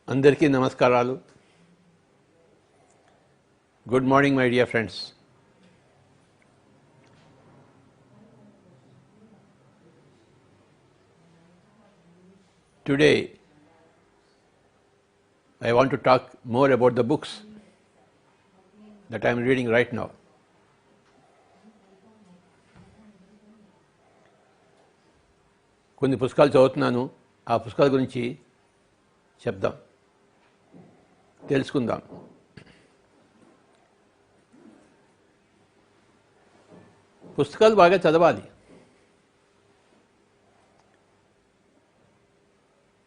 అందరికీ నమస్కారాలు. Good morning my dear friends. Today I want to talk more about the books that I am reading right now. కొన్ని పుస్తకాలు చదువుతున్నాను. ఆ పుస్తకాల గురించి చెప్దాం, తెలుసుకుందాం. పుస్తకాలు బాగా చదవాలి.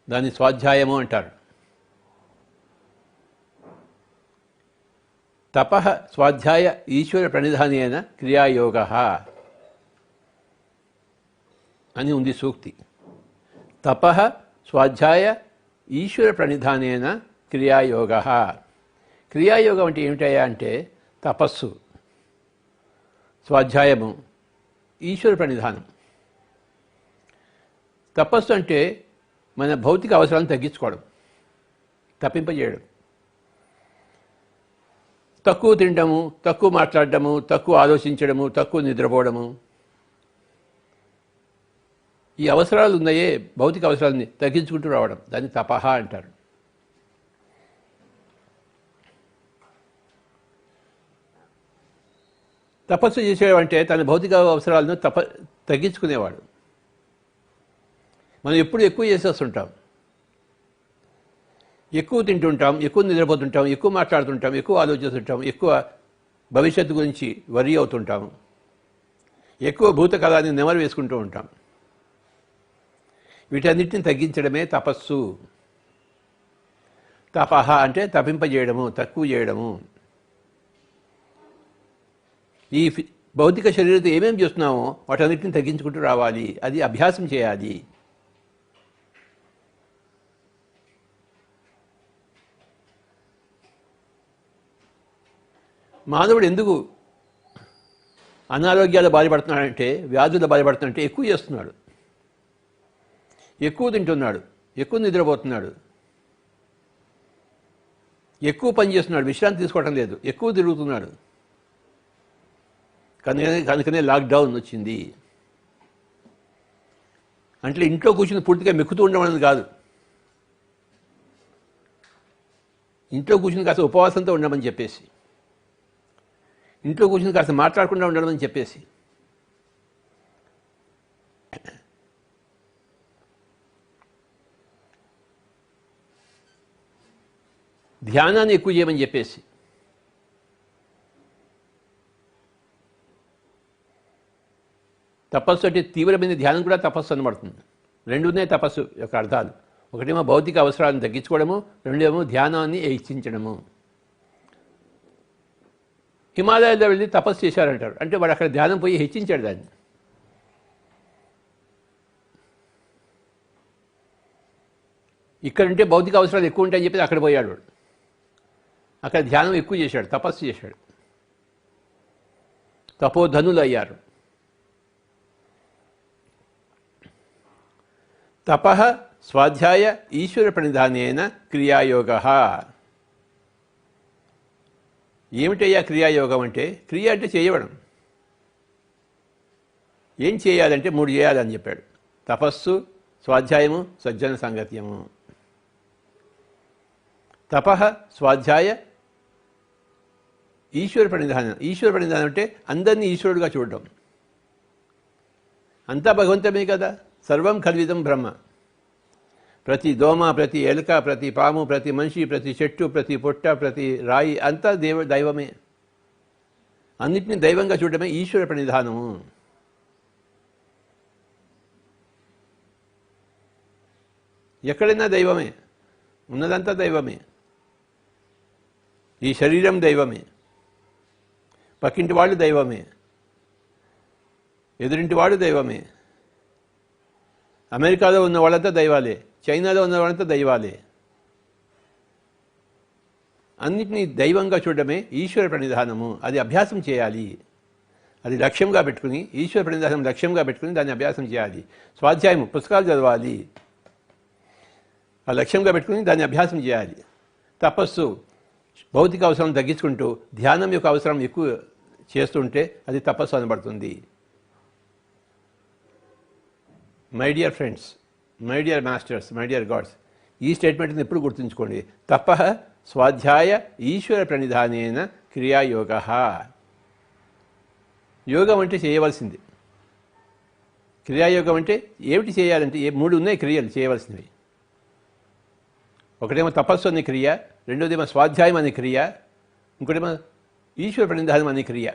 దాన్ని స్వాధ్యాయము అంటారు. తపః స్వాధ్యాయ ఈశ్వర ప్రణిధానేన క్రియాయోగః అని ఉంది సూక్తి. తపః స్వాధ్యాయ ఈశ్వర ప్రణిధానేన క్రియాయోగః. క్రియాయోగం అంటే ఏమిటయ్యా అంటే తపస్సు, స్వాధ్యాయము, ఈశ్వర ప్రణిధానం. తపస్సు అంటే మన భౌతిక అవసరాలను తగ్గించుకోవడం, తప్పింపజేయడం. తక్కువ తినడము, తక్కువ మాట్లాడడము, తక్కువ ఆలోచించడము, తక్కువ నిద్రపోవడము, ఈ అవసరాలు ఉన్నాయే, భౌతిక అవసరాలని తగ్గించుకుంటూ రావడం, దాన్ని తపః అంటారు. తపస్సు చేసేవాడంటే తన భౌతిక అవసరాలను తగ్గించుకునేవాడు. మనం ఎప్పుడు ఎక్కువ చేసేస్తుంటాం, ఎక్కువ తింటుంటాం, ఎక్కువ నిద్రపోతుంటాం, ఎక్కువ మాట్లాడుతుంటాం, ఎక్కువ ఆలోచిస్తుంటాం, ఎక్కువ భవిష్యత్తు గురించి వరి అవుతుంటాం, ఎక్కువ భూతకాలాన్ని నెమరు వేసుకుంటూ ఉంటాం. వీటన్నిటిని తగ్గించడమే తపస్సు. తపః అంటే తప్పింపజేయడము, తక్కువ చేయడము. ఈ భౌతిక శరీరంతో ఏమేమి చేస్తున్నామో వాటన్నిటిని తగ్గించుకుంటూ రావాలి. అది అభ్యాసం చేయాలి. మానవుడు ఎందుకు అనారోగ్యాలు బాధపడుతున్నాడంటే, వ్యాధులు బాధపడుతున్నాడంటే ఎక్కువ చేస్తున్నాడు, ఎక్కువ తింటున్నాడు, ఎక్కువ నిద్రపోతున్నాడు, ఎక్కువ పని చేస్తున్నాడు, విశ్రాంతి తీసుకోవటం లేదు, ఎక్కువ తిరుగుతున్నాడు. కనుకనే లాక్డౌన్ వచ్చింది. అంటే ఇంట్లో కూర్చుని పూర్తిగా మెక్కుతూ ఉండడం అనేది కాదు, ఇంట్లో కూర్చుని కాస్త ఉపవాసంతో ఉండమని చెప్పేసి, ఇంట్లో కూర్చుని కాస్త మాట్లాడకుండా ఉండడం అని చెప్పేసి, ధ్యానాన్ని ఎక్కువ చేయమని చెప్పేసి, తపస్సు అంటే తీవ్రమైన ధ్యానం కూడా తపస్సు అనబడుతుంది. రెండునే తపస్సు యొక్క అర్థాలు. ఒకటేమో భౌతిక అవసరాలను తగ్గించుకోవడము, రెండేమో ధ్యానాన్ని హెచ్చించడము. హిమాలయాల్లో వెళ్ళి తపస్సు చేశారంటారు, అంటే వాడు అక్కడ ధ్యానం పోయి హెచ్చించాడు దాన్ని. ఇక్కడంటే భౌతిక అవసరాలు ఎక్కువ ఉంటాయని చెప్పి అక్కడ పోయాడు వాడు. అక్కడ ధ్యానం ఎక్కువ చేశాడు, తపస్సు చేశాడు, తపోధనులు అయ్యారు. తపః స్వాధ్యాయ ఈశ్వర ప్రణిధానేన క్రియాయోగః. ఏమిటయ్యా క్రియాయోగం అంటే? క్రియ అంటే చేయడం. ఏం చేయాలంటే 3 చేయాలని చెప్పాడు. తపస్సు, స్వాధ్యాయము, సజ్జన సాంగత్యము. తపః స్వాధ్యాయ ఈశ్వర ప్రణిధానం. ఈశ్వర ప్రణిధానం అంటే అందరినీ ఈశ్వరుడుగా చూడడం. అంతా భగవంతమే కదా. సర్వం ఖల్విదం బ్రహ్మ. ప్రతి దోమ, ప్రతి ఎలుక, ప్రతి పాము, ప్రతి మనిషి, ప్రతి చెట్టు, ప్రతి పొట్ట, ప్రతి రాయి అంతా దైవమే. అన్నిటినీ దైవంగా చూడడమే ఈశ్వర ప్రణిధానము. ఎక్కడైనా దైవమే, ఉన్నదంతా దైవమే. ఈ శరీరం దైవమే, పక్కింటి వాళ్ళు దైవమే, ఎదురింటి వాడు దైవమే, అమెరికాలో ఉన్న వాళ్ళంతా దైవాలే, చైనాలో ఉన్న వాళ్ళంతా దైవాలే. అన్నిటినీ దైవంగా చూడడమే ఈశ్వర ప్రణిధానము. అది అభ్యాసం చేయాలి. అది లక్ష్యంగా పెట్టుకుని, ఈశ్వర ప్రణిధానం లక్ష్యంగా పెట్టుకుని దాన్ని అభ్యాసం చేయాలి. స్వాధ్యాయం పుస్తకాలు చదవాలి. ఆ లక్ష్యంగా పెట్టుకుని దాన్ని అభ్యాసం చేయాలి. తపస్సు భౌతిక అవసరం తగ్గించుకుంటూ ధ్యానం యొక్క అవసరం ఎక్కువ చేస్తుంటే అది తపస్సు అనబడుతుంది. My dear friends, my dear masters, my dear gods, ఈ స్టేట్మెంట్ని ఎప్పుడు గుర్తుంచుకోండి. తపః స్వాధ్యాయ ఈశ్వర ప్రణిధానేన క్రియాయోగ. యోగం అంటే చేయవలసింది. క్రియాయోగం అంటే ఏమిటి చేయాలంటే 3 ఉన్నాయి క్రియలు చేయవలసినవి. ఒకటేమో తపస్సు అనే క్రియ, రెండోదేమో స్వాధ్యాయం అనే క్రియ, ఇంకోటేమో ఈశ్వర ప్రణిధానం అనే క్రియ.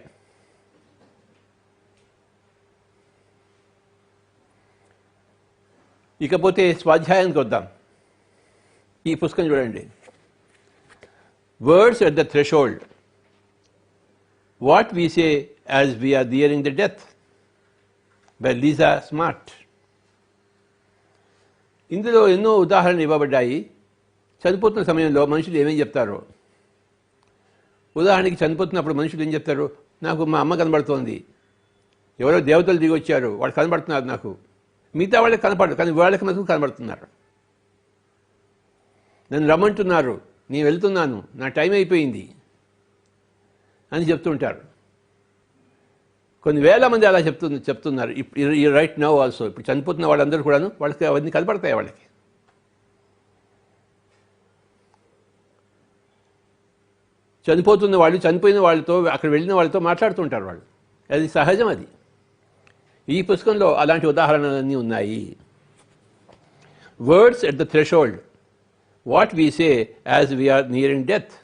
ఇకపోతే స్వాధ్యాయానికి వద్దాం. ఈ పుస్తకం చూడండి, words at the threshold, what we say as we are nearing the death, by Lisa Smart. ఇందులో ఎన్నో ఉదాహరణలు ఇవ్వబడ్డాయి. చనిపోతున్న సమయంలో మనుషులు ఏమేం చెప్తారో. ఉదాహరణకి చనిపోతున్నప్పుడు మనుషులు ఏం చెప్తారు, నాకు మా అమ్మ కనబడుతోంది, ఎవరో దేవతలు దిగి వచ్చారు, వాళ్ళు కనబడుతున్నారు నాకు, మిగతా వాళ్ళకి కనపడరు కానీ వాళ్ళకి మాత్రం కనబడుతున్నారు, నన్ను రమ్మంటున్నారు, నేను వెళ్తున్నాను, నా టైం అయిపోయింది అని చెప్తుంటారు. కొన్ని వేల మంది అలా చెప్తున్నారు ఈ రైట్ నౌ ఆల్సో. ఇప్పుడు చనిపోతున్న వాళ్ళందరూ కూడాను వాళ్ళకి అవన్నీ కనపడతాయి. వాళ్ళకి చనిపోతున్న వాళ్ళు చనిపోయిన వాళ్ళతో అక్కడ వెళ్ళిన వాళ్ళతో మాట్లాడుతుంటారు వాళ్ళు. అది సహజం. అది ఈ పుస్తకంలో అలాంటి ఉదాహరణలన్నీ ఉన్నాయి. Words at the threshold, what we say as we are nearing death,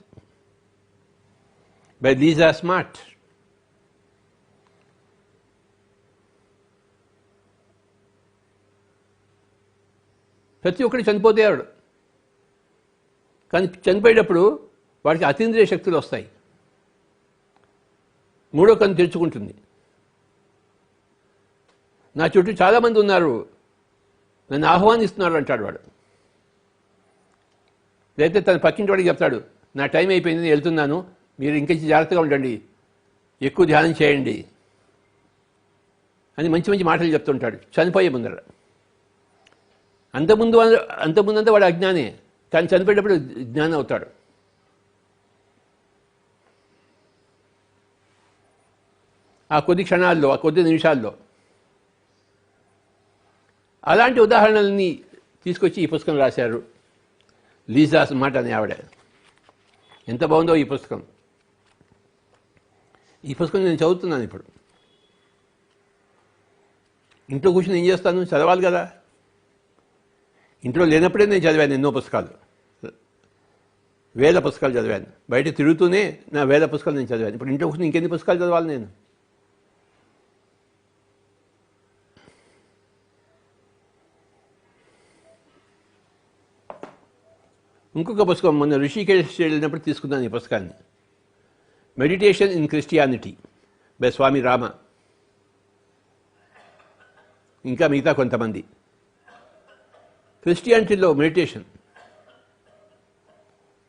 by Lisa Smart. ప్రతి ఒక్కటి చనిపోతాడు, కానీ చనిపోయేటప్పుడు వాడికి అతీంద్రియ శక్తులు వస్తాయి. 3వ కన్ను తెరుచుకుంటుంది. నా చుట్టూ చాలామంది ఉన్నారు, నన్ను ఆహ్వానిస్తున్నారు అంటాడు వాడు. లేకపోతే తన పక్కింటి వాడికి చెప్తాడు, నా టైం అయిపోయింది, నేను వెళ్తున్నాను, మీరు ఇంకొంచెం జాగ్రత్తగా ఉండండి, ఎక్కువ ధ్యానం చేయండి అని మంచి మంచి మాటలు చెప్తుంటాడు చనిపోయే ముందర. అంతకుముందంతా వాడు అజ్ఞానే, కానీ చనిపోయేటప్పుడు జ్ఞానం అవుతాడు. ఆ కొద్ది క్షణాల్లో, ఆ కొద్ది నిమిషాల్లో. అలాంటి ఉదాహరణల్ని తీసుకొచ్చి ఈ పుస్తకం రాశారు లీజా స్మార్ట్ అనే ఆవిడ. ఎంత బాగుందో ఈ పుస్తకం. ఈ పుస్తకం నేను చదువుతున్నాను ఇప్పుడు. ఇంట్లో కూర్చొని ఏం చేస్తాను, చదవాలి కదా. ఇంట్లో లేనప్పుడే నేను చదివాను ఎన్నో పుస్తకాలు, వేల పుస్తకాలు చదివాను. బయట తిరుగుతూనే నా వేల పుస్తకాలు నేను చదివాను. ఇప్పుడు ఇంట్లో కూర్చొని ఇంకెన్ని పుస్తకాలు చదవాలి నేను. ఇంకొక పుస్తకం మొన్న ఋషికేశ్ వెళ్ళినప్పుడు తీసుకున్నాను ఈ పుస్తకాన్ని, మెడిటేషన్ ఇన్ క్రిస్టియానిటీ బై స్వామి రామ, ఇంకా మిగతా కొంతమంది. క్రిస్టియానిటీలో మెడిటేషన్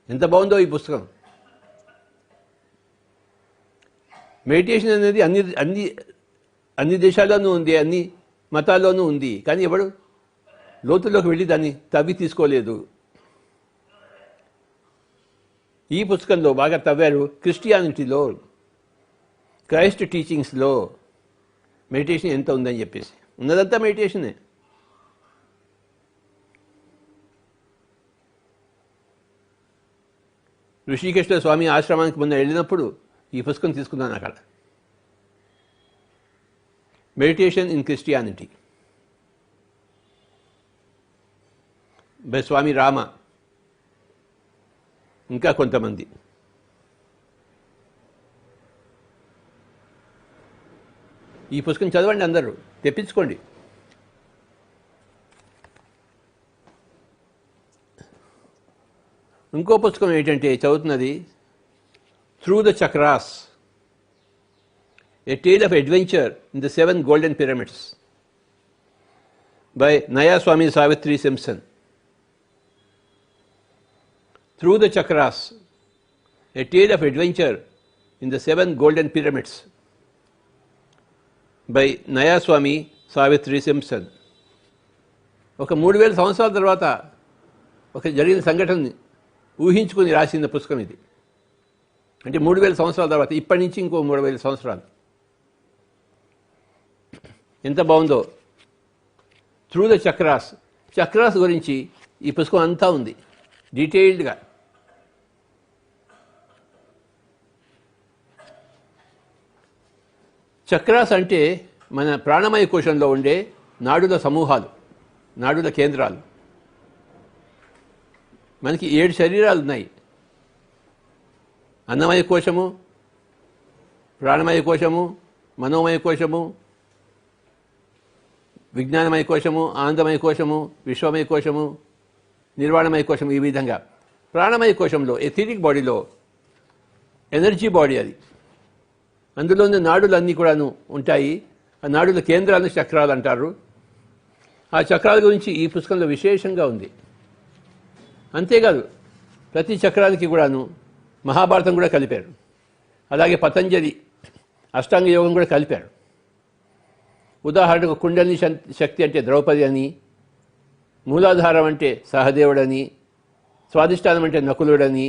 ఎంత బాగుందో ఈ పుస్తకం. మెడిటేషన్ అనేది అన్ని దేశాల్లోనూ ఉంది, అన్ని మతాల్లోనూ ఉంది, కానీ ఎవడు లోతుల్లోకి వెళ్ళి దాన్ని తవ్వి తీసుకోలేదు. ఈ పుస్తకంలో బాగా తవ్వారు. క్రిస్టియానిటీలో, క్రైస్ట్ టీచింగ్స్లో మెడిటేషన్ ఎంత ఉందని చెప్పేసి. ఉన్నదంతా మెడిటేషనే. ఋషికేశ్లో స్వామి ఆశ్రమానికి మొన్న వెళ్ళినప్పుడు ఈ పుస్తకం తీసుకున్నాను అక్కడ. మెడిటేషన్ ఇన్ క్రిస్టియానిటీ బై స్వామి రామ, ఇంకా కొంతమంది. ఈ పుస్తకం చదవండి, అందరూ తెప్పించుకోండి. ఇంకో పుస్తకం ఏంటంటే చదువుతున్నది through the chakras, a tale of adventure in the 7 golden pyramids by Nayaswami Savitri Simpson. Through the Chakras, a tale of adventure in the 7 golden pyramids by Naya Swami Savitri Simpson. ఒక 3000 సంవత్సరాల తర్వాత ఒక జరిగిన సంఘటనని ఊహించుకుని రాసిన పుస్తకం ఇది. అంటే 3000 సంవత్సరాల తర్వాత, ఇప్పటి నుంచి ఇంకో 3000 సంవత్సరాలు. ఎంత బాగుందో. త్రూ ద చక్రాస్, చక్రాస్ గురించి ఈ పుస్తకం అంతా ఉంది డీటెయిల్డ్గా. చక్రాస్ అంటే మన ప్రాణమయ కోశంలో ఉండే నాడుల సమూహాలు, నాడుల కేంద్రాలు. మనకి 7 శరీరాలు ఉన్నాయి. అన్నమయ కోశము, ప్రాణమయ కోశము, మనోమయ కోశము, విజ్ఞానమయ కోశము, ఆనందమయ కోశము, విశ్వమయ కోశము, నిర్వాణమయ కోశము. ఈ విధంగా ప్రాణమయ కోశంలో ఎథీరిక్ బాడీలో ఎనర్జీ బాడీ అది. అందులోని నాడులన్నీ కూడాను ఉంటాయి. ఆ నాడుల కేంద్రాలను చక్రాలు అంటారు. ఆ చక్రాల గురించి ఈ పుస్తకంలో విశేషంగా ఉంది. అంతేకాదు, ప్రతి చక్రానికి కూడాను మహాభారతం కూడా కలిపారు. అలాగే పతంజలి అష్టాంగ యోగం కూడా కలిపారు. ఉదాహరణకు కుండలిని శక్తి అంటే ద్రౌపది అని, మూలాధారం అంటే సహదేవుడని, స్వాధిష్టానం అంటే నకులుడని,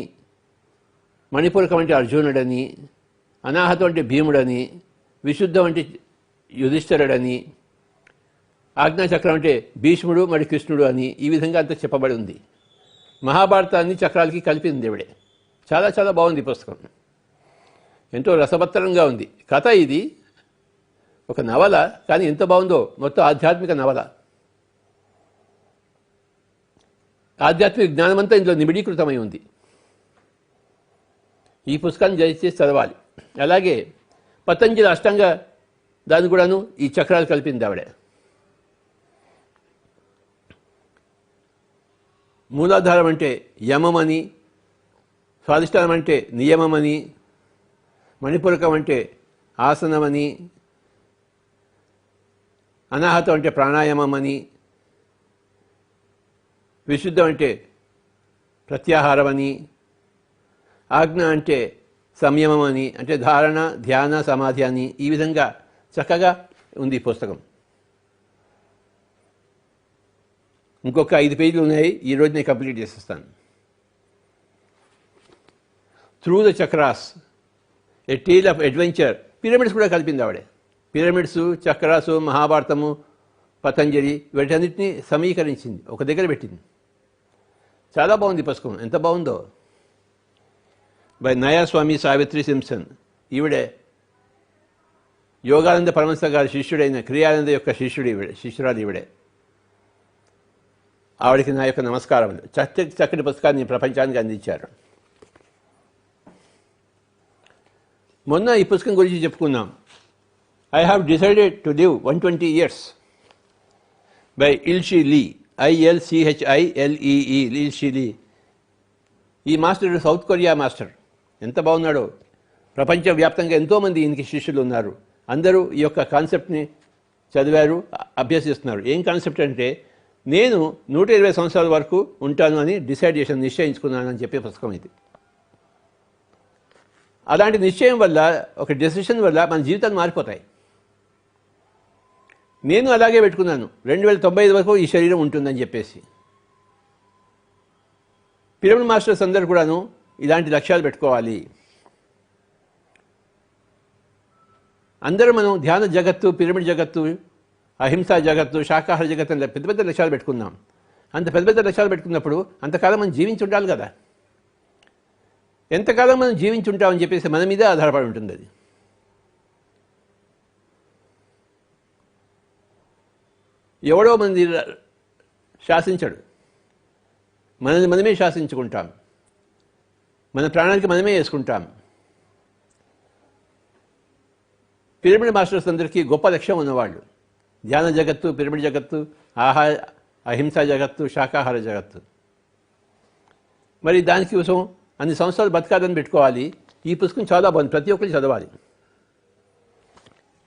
మణిపూరకం అంటే అర్జునుడని, అనాహతం అంటే భీముడని, విశుద్ధం అంటే యుధిష్ఠిరుడని, ఆజ్ఞాచక్రం అంటే భీష్ముడు మరి కృష్ణుడు అని, ఈ విధంగా అంతా చెప్పబడి ఉంది. మహాభారతాన్ని చక్రాలకి కలిపింది దేవుడే. చాలా చాలా బాగుంది పుస్తకం. ఎంతో రసవత్తరంగా ఉంది. కథ ఇది ఒక నవల, కానీ ఎంత బాగుందో. మొత్తం ఆధ్యాత్మిక నవల. ఆధ్యాత్మిక జ్ఞానమంతా ఇందులో నిబిడీకృతమై ఉంది. ఈ పుస్తకాన్ని దయచేసి చదవాలి. అలాగే పతంజలి అష్టాంగ దాన్ని కూడాను ఈ చక్రాలు కలిపింది ఆవిడ. మూలాధారం అంటే యమమని, స్వాధిష్టానం అంటే నియమమని, మణిపూరకం అంటే ఆసనమని, అనాహతం అంటే ప్రాణాయామమని, విశుద్ధం అంటే ప్రత్యాహారమని, ఆజ్ఞ అంటే సంయమం అని, అంటే ధారణ, ధ్యాన, సమాధి అని, ఈ విధంగా చక్కగా ఉంది ఈ పుస్తకం. ఇంకొక 5 పేజీలు ఉన్నాయి. ఈరోజు నేను కంప్లీట్ చేసేస్తాను. Through the chakras, a tale of adventure. Pyramids కూడా కలిపింది ఆవిడే. పిరమిడ్స్, చక్రాసు, మహాభారతము, పతంజలి వీటన్నిటిని సమీకరించింది, ఒక దగ్గర పెట్టింది. చాలా బాగుంది పుస్తకం. ఎంత బాగుందో. By Nayaswami Savitri Simpson. ఈవిడే యోగానంద పరమహంస గారి శిష్యుడైన క్రియానంద యొక్క శిష్యురాలు ఈవిడే. ఆవిడికి నా యొక్క నమస్కారములు. చక్కటి పుస్తకాన్ని ప్రపంచానికి అందించారు. మొన్న ఈ పుస్తకం గురించి చెప్పుకున్నాం. I have decided to live 120 years by Ilchi Lee. ILCHILEE, Ilchi Lee. ఈ మాస్టర్ సౌత్ కొరియా మాస్టర్. ఎంత బాగున్నాడో. ప్రపంచవ్యాప్తంగా ఎంతోమంది ఈయనకి శిష్యులు ఉన్నారు. అందరూ ఈ యొక్క కాన్సెప్ట్ని చదివారు, అభ్యసిస్తున్నారు. ఏం కాన్సెప్ట్ అంటే, నేను 120 సంవత్సరాల వరకు ఉంటాను అని డిసైడ్ చేశాను, నిశ్చయించుకున్నానని చెప్పే పుస్తకం ఇది. అలాంటి నిశ్చయం వల్ల, ఒక డెసిషన్ వల్ల మన జీవితాలు మారిపోతాయి. నేను అలాగే పెట్టుకున్నాను. 2095 వరకు ఈ శరీరం ఉంటుందని చెప్పేసి. పిరమిడ్ మాస్టర్స్ అందరూ కూడాను ఇలాంటి లక్ష్యాలు పెట్టుకోవాలి. అందరూ మనం ధ్యాన జగత్తు, పిరమిడ్ జగత్తు, అహింసా జగత్తు, శాకాహార జగత్తు అని పెద్ద పెద్ద లక్ష్యాలు పెట్టుకున్నాం. అంత పెద్ద పెద్ద లక్ష్యాలు పెట్టుకున్నప్పుడు అంతకాలం మనం జీవించి ఉండాలి కదా. ఎంతకాలం మనం జీవించి ఉంటామని చెప్పేసి మన మీదే ఆధారపడి ఉంటుంది అది. ఎవడో మంది శాసించడు. మనల్ని మనమే శాసించుకుంటాం. మన ప్రాణానికి మనమే వేసుకుంటాం. పిరమిడ్ మాస్టర్స్ అందరికీ గొప్ప లక్ష్యం ఉన్నవాళ్ళు. ధ్యాన జగత్తు, పిరమిడ్ జగత్తు, అహింసా జగత్తు, శాకాహార జగత్తు. మరి దానికి కోసం అన్ని సంవత్సరాలు బతకాలని పెట్టుకోవాలి. ఈ పుస్తకం చాలా బాగుంది, ప్రతి ఒక్కరు చదవాలి.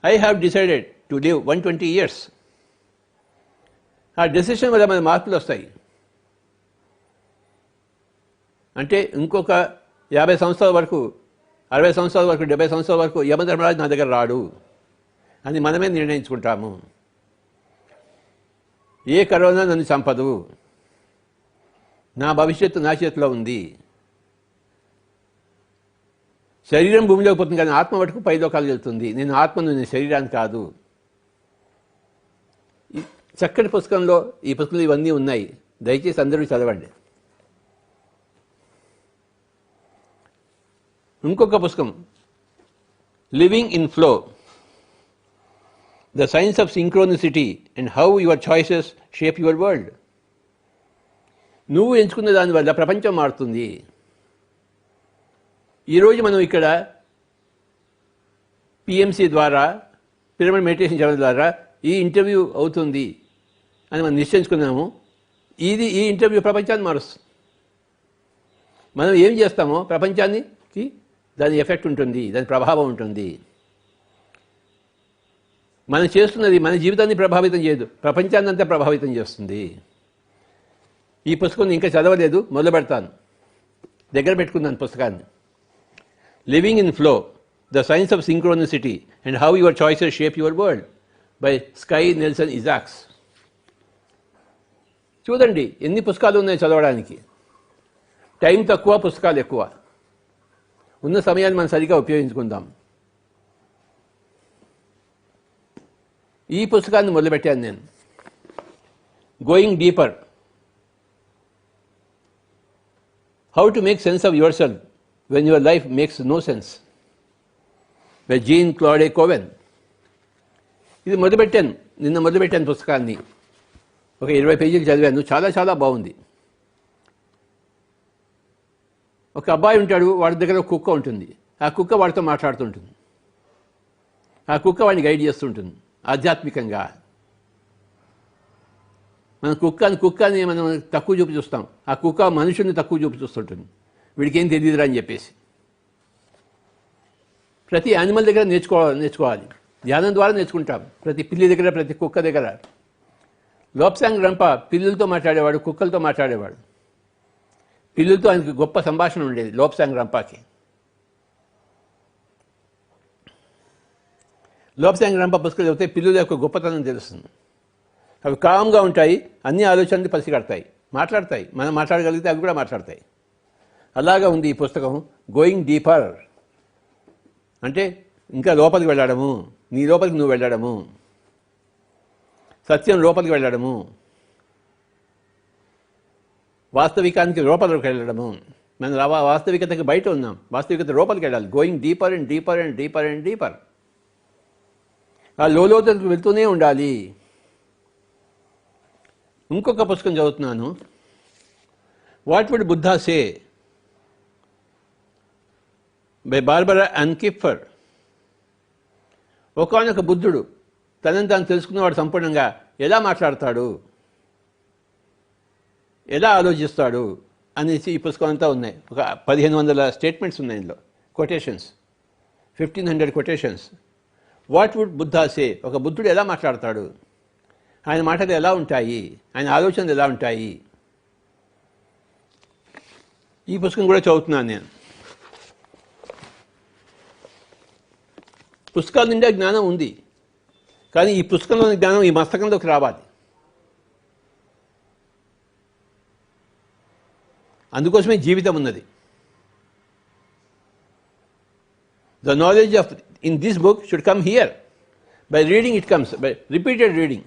I have decided to live 120 years. ఆ డెసిషన్ వల్ల మన మార్పులు వస్తాయి. అంటే ఇంకొక 50 సంవత్సరాల వరకు, 60 సంవత్సరాల వరకు, 70 సంవత్సరాల వరకు యమధర్మరాజు నా దగ్గర రాడు అని మనమే నిర్ణయించుకుంటాము. ఏ కరోనా నన్ను చంపదు, నా భవిష్యత్తు నా చేతిలో ఉంది. శరీరం భూమిలోకి పోతుంది కానీ ఆత్మ మటుకు పైలోకాలకు వెళ్తుంది. నేను ఆత్మను, నేను శరీరాన్ని కాదు. చక్కటి పుస్తకంలో ఈ పుస్తకంలో ఇవన్నీ ఉన్నాయి. దయచేసి అందరూ చదవండి. ఇంకొక పుస్తకం living in flow, the science of synchronicity and how your choices shape your world. నువ్వు ఎంచుకున్న దానివల్ల ప్రపంచం మారుతుంది. ఈరోజు మనం ఇక్కడ పిఎంసి ద్వారా, పిరమిడ్ మెడిటేషన్ ఛానల్ ద్వారా ఈ ఇంటర్వ్యూ అవుతుంది అని మనం నిశ్చయించుకున్నాము. ఈ ఇంటర్వ్యూ ప్రపంచాన్ని మారుస్తుంది. మనం ఏం చేస్తామో ప్రపంచానికి దాని ఎఫెక్ట్ ఉంటుంది, దాని ప్రభావం ఉంటుంది. మనం చేస్తున్నది మన జీవితాన్ని ప్రభావితం చేయదు, ప్రపంచాన్ని అంతా ప్రభావితం చేస్తుంది. ఈ పుస్తకం ఇంకా చదవలేదు, మొదలు పెడతాను. దగ్గర పెట్టుకున్నాను పుస్తకాన్ని. Living in flow, the science of synchronicity and how your choices shape your world by Sky Nelson Isaacs. చూడండి ఎన్ని పుస్తకాలు ఉన్నాయి చదవడానికి. టైం తక్కువ, పుస్తకాలు ఎక్కువ. ఉన్న సమయాన్ని మనం సరిగ్గా ఉపయోగించుకుందాం. ఈ పుస్తకాన్ని మొదలుపెట్టాను నేను. Going deeper, how to make sense of your self when your life makes no sense by Jean Claude Koven. ఇది మొదలుపెట్టాను, నిన్న మొదలుపెట్టాను పుస్తకాన్ని. ఒక 20 పేజీలు చదివాను. చాలా చాలా బాగుంది. ఒక అబ్బాయి ఉంటాడు, వాడి దగ్గర ఒక కుక్క ఉంటుంది. ఆ కుక్క వాడితో మాట్లాడుతుంటుంది. ఆ కుక్క వాడిని గైడ్ చేస్తుంటుంది ఆధ్యాత్మికంగా. మన కుక్కని మనం తక్కువ చూపు చూస్తాం. ఆ కుక్క మనుషుల్ని తక్కువ చూపు చూస్తుంటుంది. వీడికి ఏం తెలియదురా అని చెప్పేసి. ప్రతి యానిమల్ దగ్గర నేర్చుకోవాలి. ధ్యానం ద్వారా నేర్చుకుంటాం. ప్రతి పిల్లి దగ్గర, ప్రతి కుక్క దగ్గర. లోప్సాంగ్ రంప పిల్లులతో మాట్లాడేవాడు, కుక్కలతో మాట్లాడేవాడు. పిల్లులతో ఆయనకి గొప్ప సంభాషణ ఉండేది లోప్సాంగ్ రంపాకి. లోప్సాంగ్ రంప పుస్తకాలు చదివితే పిల్లుల యొక్క గొప్పతనం తెలుస్తుంది. అవి కామ్గా ఉంటాయి, అన్ని ఆలోచనలు పసిగడతాయి, మాట్లాడతాయి. మనం మాట్లాడగలిగితే అవి కూడా మాట్లాడతాయి. అలాగా ఉంది ఈ పుస్తకం. గోయింగ్ డీపర్ అంటే ఇంకా లోపలికి వెళ్ళడము, నీ లోపలికి నువ్వు వెళ్ళడము, సత్యం లోపలికి వెళ్ళడము, వాస్తవికానికి లోపలికి వెళ్ళడము. మనం వాస్తవికతకి బయట ఉన్నాం, వాస్తవికత లోపలికి వెళ్ళాలి. Going deeper and deeper and deeper and deeper. ఆ లోతులకు వెళ్తూనే ఉండాలి. ఇంకొక పుస్తకం చదువుతున్నాను, what would Buddha say by Barbara Ann Kipfer. ఒకానొక బుద్ధుడు తనని తాను తెలుసుకున్నవాడు సంపూర్ణంగా ఎలా మాట్లాడతాడు, ఎలా ఆలోచిస్తాడు అనేసి ఈ పుస్తకం అంతా ఉన్నాయి. ఒక 1500 స్టేట్మెంట్స్ ఉన్నాయి ఇందులో, quotations, 1500 quotations. What would Buddha say, ఒక బుద్ధుడు ఎలా మాట్లాడతాడు, ఆయన మాటలు ఎలా ఉంటాయి, ఆయన ఆలోచనలు ఎలా ఉంటాయి. ఈ పుస్తకం కూడా చదువుతున్నాను నేను. పుస్తకాల నిండా జ్ఞానం ఉంది, కానీ ఈ పుస్తకంలోని జ్ఞానం ఈ మస్తకంలోకి రావాలి. అందుకోసమే జీవితం ఉన్నది. The knowledge of in this book should come here. By reading it comes, by repeated reading.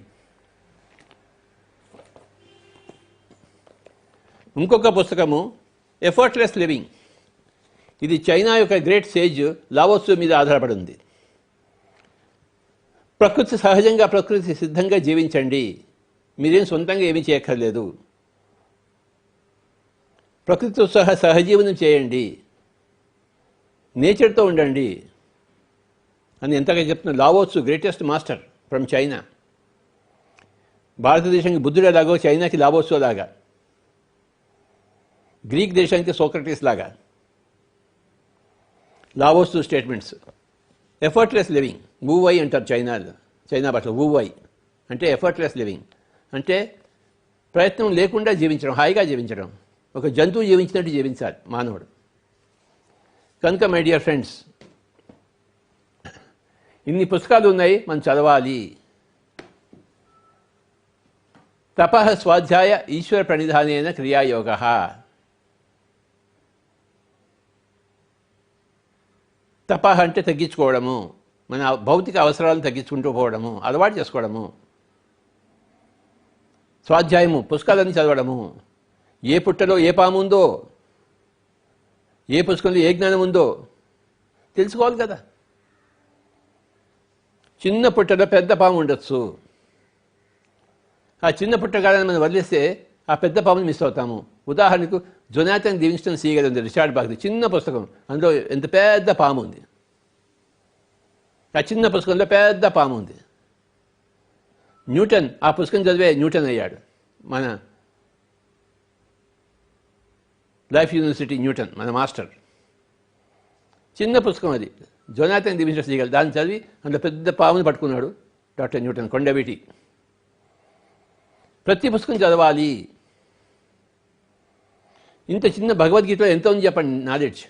ఇంకొక పుస్తకము ఎఫర్ట్లెస్ లివింగ్. ఇది చైనా యొక్క గ్రేట్ సేజ్ లావోత్సు మీద ఆధారపడి ఉంది. ప్రకృతి సహజంగా, ప్రకృతి సిద్ధంగా జీవించండి, మీరేం సొంతంగా ఏమీ చేయక్కర్లేదు. ప్రకృతితో సహజీవనం చేయండి, నేచర్తో ఉండండి అని ఎంతగా చెప్తున్నారు లావోత్సు, గ్రేటెస్ట్ మాస్టర్ ఫ్రమ్ చైనా. భారతదేశానికి బుద్ధుడు ఎలాగో చైనాకి లావోత్సు లాగా, గ్రీక్ దేశానికి సోక్రటీస్ లాగా లావోత్సు స్టేట్మెంట్స్. ఎఫర్ట్లెస్ లివింగ్, వూవై అంటారు చైనా భాషలో. వూవై అంటే ఎఫర్ట్లెస్ లివింగ్ అంటే ప్రయత్నం లేకుండా జీవించడం, హాయిగా జీవించడం. ఒక జంతువు జీవించినట్టు జీవించాలి మానవుడు. కనుక మై డియర్ ఫ్రెండ్స్, ఇన్ని పుస్తకాలు ఉన్నాయి, మనం చదవాలి. తపః స్వాధ్యాయ ఈశ్వర ప్రణిధానేన క్రియాయోగః. తపః అంటే తగ్గించుకోవడము, మన భౌతిక అవసరాలను తగ్గించుకుంటూ పోవడము, అలవాటు చేసుకోవడము. స్వాధ్యాయము పుస్తకాలన్నీ చదవడము. ఏ పుట్టలో ఏ పాము ఉందో, ఏ పుస్తకంలో ఏ జ్ఞానం ఉందో తెలుసుకోవాలి కదా. చిన్న పుట్టలో పెద్ద పాము ఉండొచ్చు. ఆ చిన్న పుట్టగాలని మనం వదిలేస్తే ఆ పెద్ద పాముని మిస్ అవుతాము. ఉదాహరణకు జొనాథన్ లివింగ్స్టన్ సీగర్ ఉంది, రిచార్డ్ బాగ్ది, చిన్న పుస్తకం, అందులో ఎంత పెద్ద పాము ఉంది. ఆ చిన్న పుస్తకంలో పెద్ద పాము ఉంది. న్యూటన్ ఆ పుస్తకం చదివే న్యూటన్ అయ్యాడు. మన లైఫ్ యూనివర్సిటీ న్యూటన్, మన మాస్టర్. చిన్న పుస్తకం అది, జొనాథన్ లివింగ్స్టన్ సీగర్. దాన్ని చదివి అందులో పెద్ద పాముని పట్టుకున్నాడు డాక్టర్ న్యూటన్, కొండవీటి. ప్రతి పుస్తకం చదవాలి. ఇంత చిన్న భగవద్గీతలో ఎంత ఉంది చెప్పండి నాలెడ్జ్.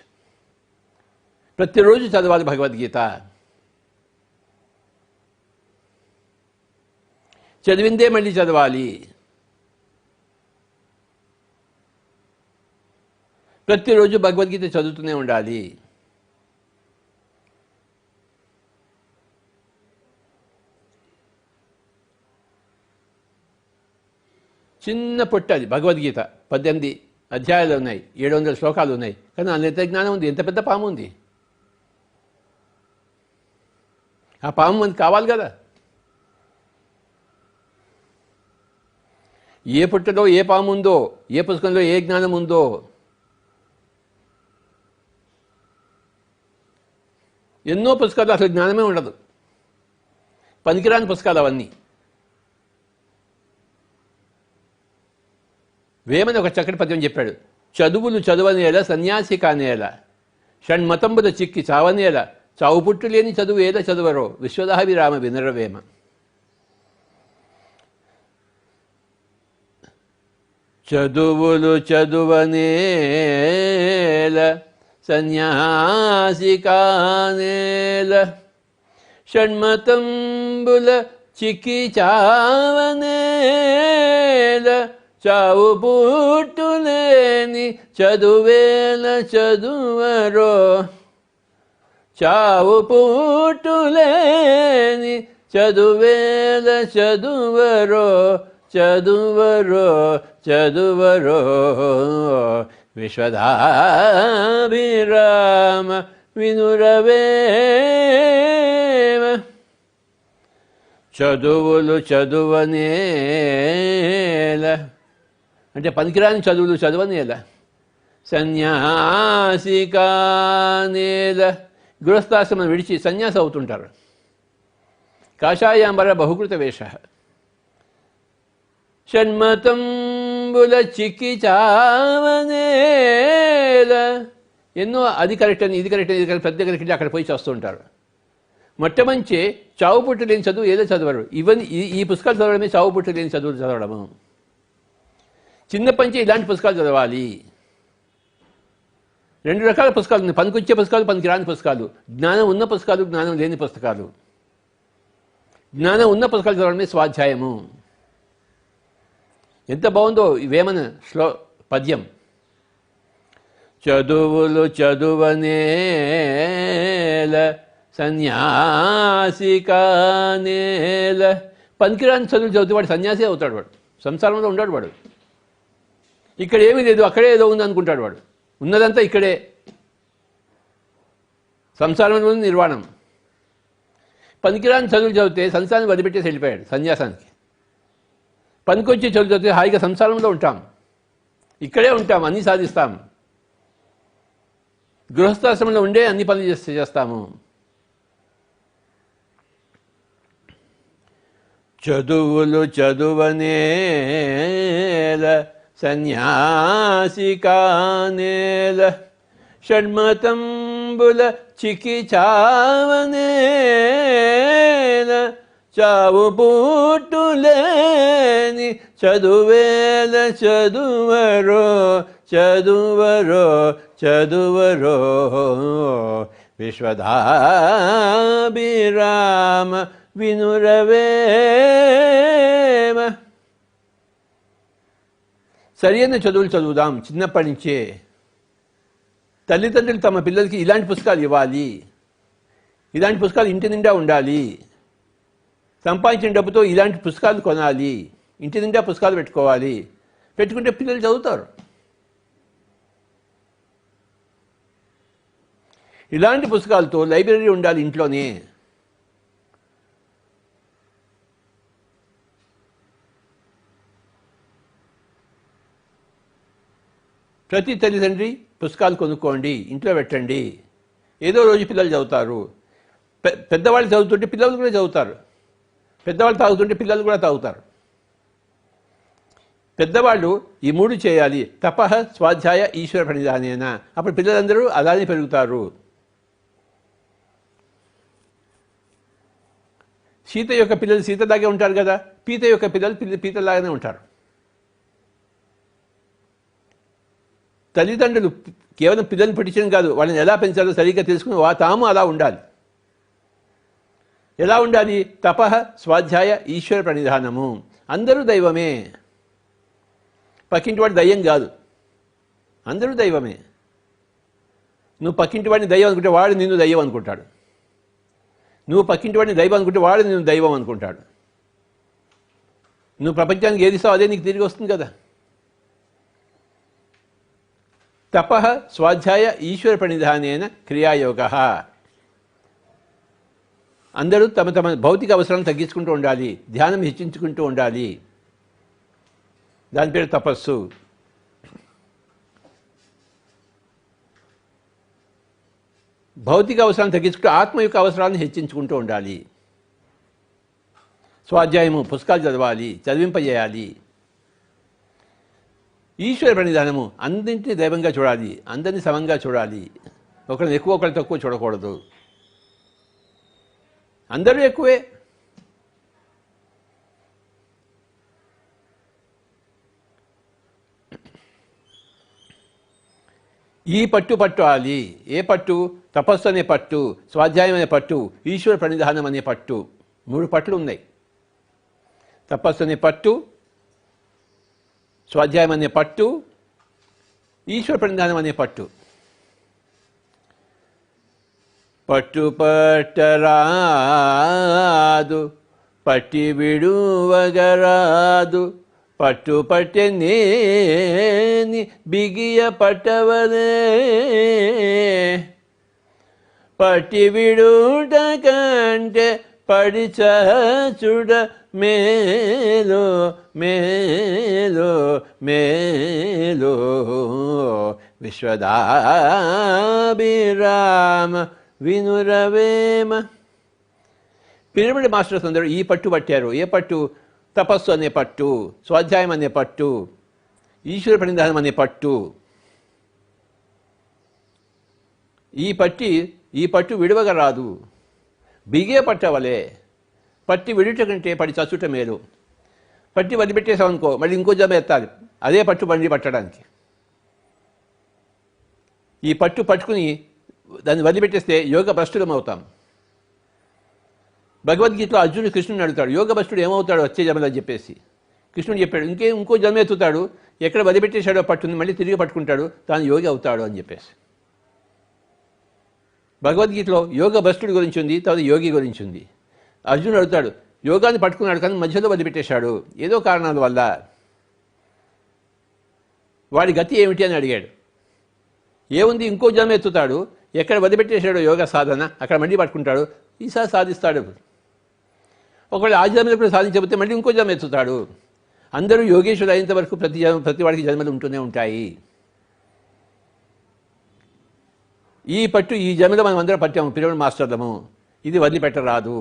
ప్రతిరోజు చదవాలి భగవద్గీత. చదివిందే మళ్ళీ చదవాలి. ప్రతిరోజు భగవద్గీత చదువుతూనే ఉండాలి. చిన్న పొట్ట అది భగవద్గీత. 18 అధ్యాయాలు ఉన్నాయి, 700 శ్లోకాలు ఉన్నాయి. కానీ అంత జ్ఞానం ఉంది. ఎంత పెద్ద పాము ఉంది. ఆ పాము మనకి కావాలి కదా. ఏ పుట్టలో ఏ పాము ఉందో, ఏ పుస్తకంలో ఏ జ్ఞానం ఉందో ఎన్నో పుస్తకాలు అసలు జ్ఞానమే ఉండదు. పనికిరాని పుస్తకాలు అవన్నీ. వేమని ఒక చక్కటి పద్యం చెప్పాడు. చదువులు చదువనేల సన్యాసి కానేల, షణ్మతంబుల చిక్కి చావనేల, చావు పుట్టు లేని చదువు ఏల చదువరో, విశ్వదాభిరామ వినరవేమ. చదువులు చదువనేల సన్యాసి కానేల, షణ్మతంబుల చిక్కి చావనేల, చావు పుట్టులేని చదువేల చదువరో, చావు పుట్టులేని చదువేల చదువరో, చదువరో చదువరో, విశ్వదాభిరామ వినురవేమ. చదువులు చదువనేల అంటే పనికిరాని చదువులు చదవనేల, సన్యాసి కానేల, గృహస్థాశ్రమం విడిచి సన్యాసి అవుతుంటారు. కాషాయాంబర బహుకృత వేష, షణ్మతంబుల చిక్కి చావనేల. ఎన్నో అది కరెక్ట్ అని, ఇది కరెక్ట్ అని, ఇది కరెక్ట్, పెద్ద కరెక్ట్ అక్కడ పోయి చేస్తుంటారు. మొట్టమంచి చావు పుట్టు లేని చదువు ఏదో చదవరు. ఇవన్నీ ఈ పుస్తకాలు చదవడమే చావు పుట్టు లేని చదువులు చదవడము. చిన్నప్పటి నుంచి ఇలాంటి పుస్తకాలు చదవాలి. 2 రకాల పుస్తకాలు ఉన్నాయి, పనికొచ్చే పుస్తకాలు, పనికిరాని పుస్తకాలు. జ్ఞానం ఉన్న పుస్తకాలు, జ్ఞానం లేని పుస్తకాలు. జ్ఞానం ఉన్న పుస్తకాలు చదవడమే స్వాధ్యాయము. ఎంత బాగుందో ఈ వేమన పద్యం. చదువులు చదువనేల సన్యాసి కానేల. పనికిరాని చదువులు చదివితే వాడు సన్యాసి అవుతాడు. వాడు సంసారంలో ఉన్నాడు. వాడు ఇక్కడ ఏమీ లేదు, అక్కడే ఏదో ఉంది అనుకుంటాడు. వాడు ఉన్నదంతా ఇక్కడే, సంసారంలో నిర్వాణం. పనికిరాని చదువులు చదివితే సంసారాన్ని వదిలిపెట్టేసి వెళ్ళిపోయాడు సన్యాసానికి. పనికొచ్చి చదువు చదివితే హాయిగా సంసారంలో ఉంటాం, ఇక్కడే ఉంటాం, అన్నీ సాధిస్తాం. గృహస్థాశ్రమంలో ఉండే అన్ని పనులు చేస్తాము. చదువులు చదువనేల సన్యాసి కానేల, షణ్మతంబుల చిక్కి చావనేల, చావు పుట్టులేని చదువేల చదువరో, చదువరో చదువరో, విశ్వదాభిరామ వినురవేమ. సరైన చదువులు చదువుదాం చిన్నప్పటి నుంచే. తల్లిదండ్రులు తమ పిల్లలకి ఇలాంటి పుస్తకాలు ఇవ్వాలి, ఇలాంటి పుస్తకాలు ఇంటి నిండా ఉండాలి, సంపాదించిన డబ్బుతో ఇలాంటి పుస్తకాలు కొనాలి, ఇంటి నిండా పుస్తకాలు పెట్టుకోవాలి. పెట్టుకుంటే పిల్లలు చదువుతారు. ఇలాంటి పుస్తకాలతో లైబ్రరీ ఉండాలి ఇంట్లోనే. ప్రతి తల్లిదండ్రి పుస్తకాలు కొనుక్కోండి, ఇంట్లో పెట్టండి. ఏదో రోజు పిల్లలు చదువుతారు. పెద్దవాళ్ళు చదువుతుంటే పిల్లలు కూడా చదువుతారు. పెద్దవాళ్ళు తాగుతుంటే పిల్లలు కూడా తాగుతారు. పెద్దవాళ్ళు ఈ 3 చేయాలి. తపః, స్వాధ్యాయ, ఈశ్వర ప్రణిధానేన. అప్పుడు పిల్లలందరూ అలానే పెరుగుతారు. సీత యొక్క పిల్లలు సీతలాగే ఉంటారు కదా, పీత యొక్క పిల్లలు పీతలాగానే ఉంటారు. తల్లిదండ్రులు కేవలం పిల్లల్ని పెట్టించడం కాదు, వాళ్ళని ఎలా పెంచాలో సరిగ్గా తెలుసుకుని తాము అలా ఉండాలి. ఎలా ఉండాలి? తపః, స్వాధ్యాయ, ఈశ్వర ప్రణిధానము. అందరూ దైవమే. పక్కింటి వాడు దయ్యం కాదు, అందరూ దైవమే. నువ్వు పక్కింటి వాడిని దయ్యం అనుకుంటే వాడు నిన్ను దయ్యం అనుకుంటాడు. నువ్వు పక్కింటి వాడిని దైవం అనుకుంటే వాడు నిన్ను దైవం అనుకుంటాడు. నువ్వు ప్రపంచానికి ఏది ఇస్తావు అదే నీకు తిరిగి వస్తుంది కదా. తపః, స్వాధ్యాయ, ఈశ్వర ప్రణిధానేన క్రియాయోగః. అందరూ తమ తమ భౌతిక అవసరాలను తగ్గించుకుంటూ ఉండాలి, ధ్యానం హెచ్చించుకుంటూ ఉండాలి. దాని పేరు తపస్సు. భౌతిక అవసరాలను తగ్గించుకుంటూ ఆత్మ యొక్క అవసరాలను హెచ్చించుకుంటూ ఉండాలి. స్వాధ్యాయము, పుస్తకాలు చదవాలి, చదివింపజేయాలి. ఈశ్వర ప్రణిధానము, అందరినీ దైవంగా చూడాలి, అందరినీ సమంగా చూడాలి. ఒకరిని ఎక్కువ ఒకరిని తక్కువ చూడకూడదు. అందరూ ఎక్కువే. ఈ పట్టు పట్టాలి. ఏ పట్టు? తపస్సు అనే పట్టు, స్వాధ్యాయం అనే పట్టు, ఈశ్వర ప్రణిధానం అనే పట్టు. 3 పట్లు ఉన్నాయి. తపస్సు అనే పట్టు, స్వాధ్యాయం అనే పట్టు, ఈశ్వర ప్రణిధానం అనే పట్టు. పట్టు పట్టరాదు, పట్టి విడువగరాదు, పట్టు పట్టెనేని బిగియ పట్టవలే. పట్టి విడుట కంటే పడి చూడ మేలో మేలో మేలో. విశ్వదాభిరామ వినురవేమ. పిరమిడ్ మాస్టర్స్ అందరూ ఈ పట్టు పట్టారు. ఏ పట్టు? తపస్సు అనే పట్టు, స్వాధ్యాయం అనే పట్టు, ఈశ్వర ప్రణిధానం అనే పట్టు. ఈ పట్టు విడవగా రాదు, బిగే పట్టవలే. పట్టి విడుట కంటే పడి చచ్చుట మేలు. పట్టి వదిలిపెట్టేసామనుకో మళ్ళీ ఇంకో జమ ఎత్తాలి, అదే పట్టు బండి పట్టడానికి. ఈ పట్టు పట్టుకుని దాన్ని వదిలిపెట్టేస్తే యోగ భ్రష్టులం అవుతాం. భగవద్గీతలో అర్జునుడు కృష్ణుని అడుగుతాడు, యోగ భ్రష్టుడు ఏమవుతాడు వచ్చే జమలు అని చెప్పేసి. కృష్ణుడు చెప్పాడు, ఇంకో జన్మ ఎత్తుతాడు, ఎక్కడ వదిలిపెట్టేశాడో పట్టుని మళ్ళీ తిరిగి పట్టుకుంటాడు, తాను యోగి అవుతాడు అని చెప్పేసి. భగవద్గీతలో యోగ భ్రష్టుడి గురించి ఉంది, తర్వాత యోగి గురించి ఉంది. అర్జునుడు అడుగుతాడు, యోగాన్ని పట్టుకున్నాడు కానీ మధ్యలో వదిలిపెట్టేశాడు ఏదో కారణాల వల్ల, వాడి గతి ఏమిటి అని అడిగాడు. ఏముంది, ఇంకో జన్మ ఎత్తుతాడు, ఎక్కడ వదిలిపెట్టేశాడో యోగ సాధన అక్కడ మళ్ళీ పట్టుకుంటాడు, ఈసారి సాధిస్తాడు. ఒకవేళ ఆ జన్మలో కూడా సాధించకపోతే మళ్ళీ ఇంకో జన్మ ఎత్తుతాడు. అందరూ యోగేశ్వరుడు అయినంత వరకు ప్రతి వాడికి జన్మలు ఉంటూనే ఉంటాయి. ఈ పట్టు ఈ జన్మలో మనం అందరం పట్టాము, పిరమిడ్ మాస్టర్లము. ఇది వదిలిపెట్టరాదు.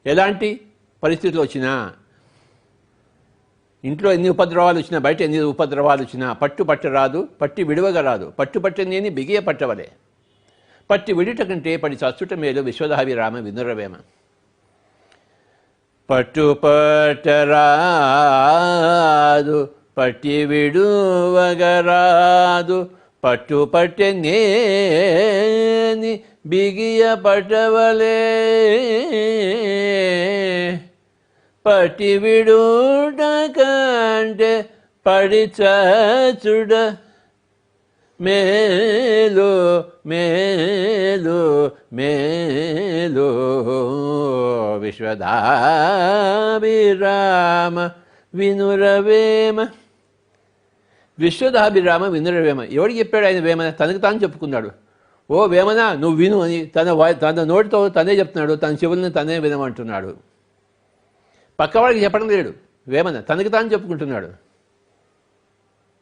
ఎలాంటి పరిస్థితులు వచ్చినా, ఇంట్లో ఎన్ని ఉపద్రవాలు వచ్చినా, బయట ఎన్ని ఉపద్రవాలు వచ్చినా పట్టు పట్టరాదు, పట్టి విడవగా రాదు. పట్టు పట్టనేని బిగియ పట్టవలే. పట్టి విడుట కంటే పడి చచ్చుట మేలు. విశ్వదాభిరామ వినురవేమ. పట్టు పట్టరాదు, పట్టి విడువగరాదు, పట్టు పట్టెనేని బిగియ పట్టవలే. పట్టి విడుట కంటే పడిచూడ మేలు మేలు మేలు విశ్వదాభిరామ వినురవేమ. విశ్వదాభిరామ వినురవేమ. ఎవరికి చెప్పాడు ఆయన వేమన? తనకు తాను చెప్పుకున్నాడు. ఓ వేమన నువ్వు విను అని తన నోటితో తనే చెప్తున్నాడు, తన చెవులను తనే వినమంటున్నాడు. పక్కవాడికి చెప్పడం లేడు. వేమన తనకు తాను చెప్పుకుంటున్నాడు.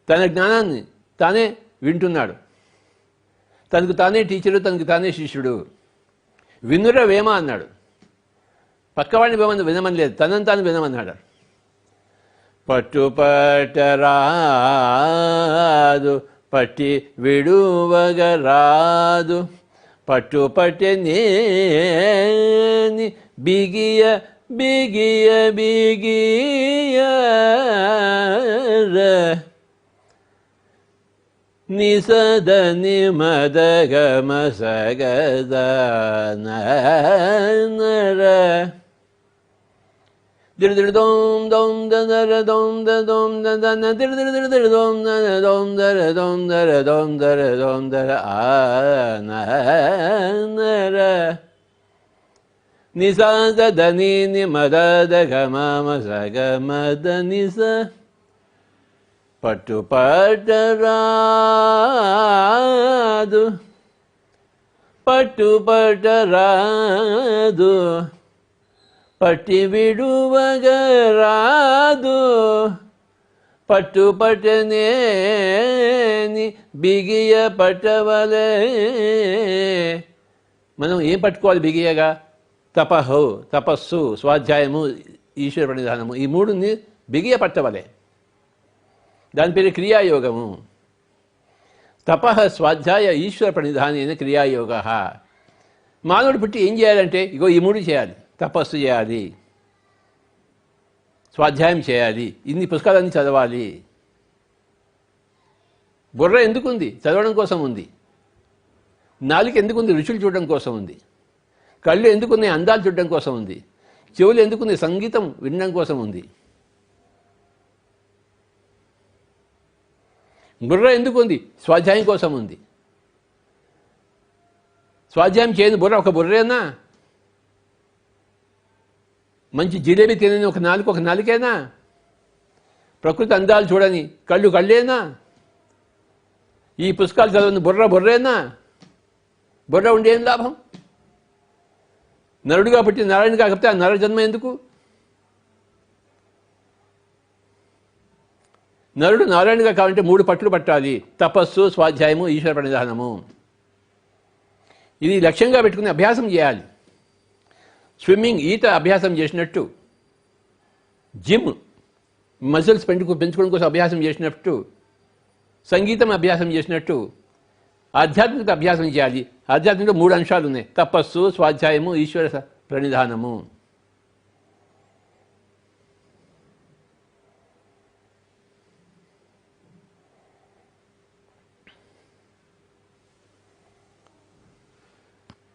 తన జ్ఞానాన్ని తానే వింటున్నాడు. తనకు తానే టీచరు, తనకు తానే శిష్యుడు. వినుర వేమ అన్నాడు. పక్కవాడిని వేమని వినమని లేదు, తనని తాను వినమన్నాడు. పట్టుపట్టరాదు పట్టి విడువగరాదు పట్టుపట్టనేని బిగియ బిగియ బిగియ నిసద నిమదగ మసగద నర దిర్దిర్దోం దోం దర దోం దోం దన దిర్దిర్దిర్ దోం దన దోం దర దోం దర దోం దర దోం దర నర నిసద దని నిమదద గమ సగ మద నిస పట్టుపట్టరాదు పట్టుపట్టరాదు పట్టి విడువగరాదు పట్టుపట్టనేని బిగియ పట్టవలే. మనం ఏం పట్టుకోవాలి బిగియగా? తపస్సు, స్వాధ్యాయము, ఈశ్వర ప్రణిధానము, ఈ మూడుని బిగియ పట్టవలే. దాని పేరు క్రియాయోగము. తపః స్వాధ్యాయ ఈశ్వర ప్రణిధానేన క్రియాయోగ. మానవుడు పుట్టి ఏం చేయాలంటే ఇగో ఈ మూడు చేయాలి. తపస్సు చేయాలి, స్వాధ్యాయం చేయాలి, ఇన్ని పుస్తకాలన్నీ చదవాలి. బుర్ర ఎందుకుంది? చదవడం కోసం ఉంది. నాలుక ఎందుకుంది? రుచులు చూడడం కోసం ఉంది. కళ్ళు ఎందుకున్నాయి? అందాలు చూడడం కోసం ఉంది. చెవులు ఎందుకున్నాయి? సంగీతం వినడం కోసం ఉంది. బుర్ర ఎందుకుంది? స్వాధ్యాయం కోసం ఉంది. స్వాధ్యాయం చేయని బుర్ర ఒక బుర్రేనా? మంచి జిలేబీ తినని ఒక నాలుకేనా? ప్రకృతి అందాలు చూడని కళ్ళేనా? ఈ పుస్తకాలు చదవని బుర్రేనా? బుర్ర ఉండేం లాభం? నరుడుగా పుట్టి నారాయణ కాకపోతే ఆ నర జన్మ ఎందుకు? నరుడు నారాయణగా కావాలంటే మూడు పట్లు పట్టాలి. తపస్సు, స్వాధ్యాయము, ఈశ్వర ప్రణిధానము. ఇది లక్ష్యంగా పెట్టుకుని అభ్యాసం చేయాలి. స్విమ్మింగ్, ఈత అభ్యాసం చేసినట్టు, జిమ్ మజిల్స్ పెంచుకోవడం కోసం అభ్యాసం చేసినట్టు, సంగీతం అభ్యాసం చేసినట్టు ఆధ్యాత్మికత అభ్యాసం చేయాలి. ఆధ్యాత్మికత మూడు అంశాలు ఉన్నాయి: తపస్సు, స్వాధ్యాయము, ఈశ్వర ప్రణిధానము.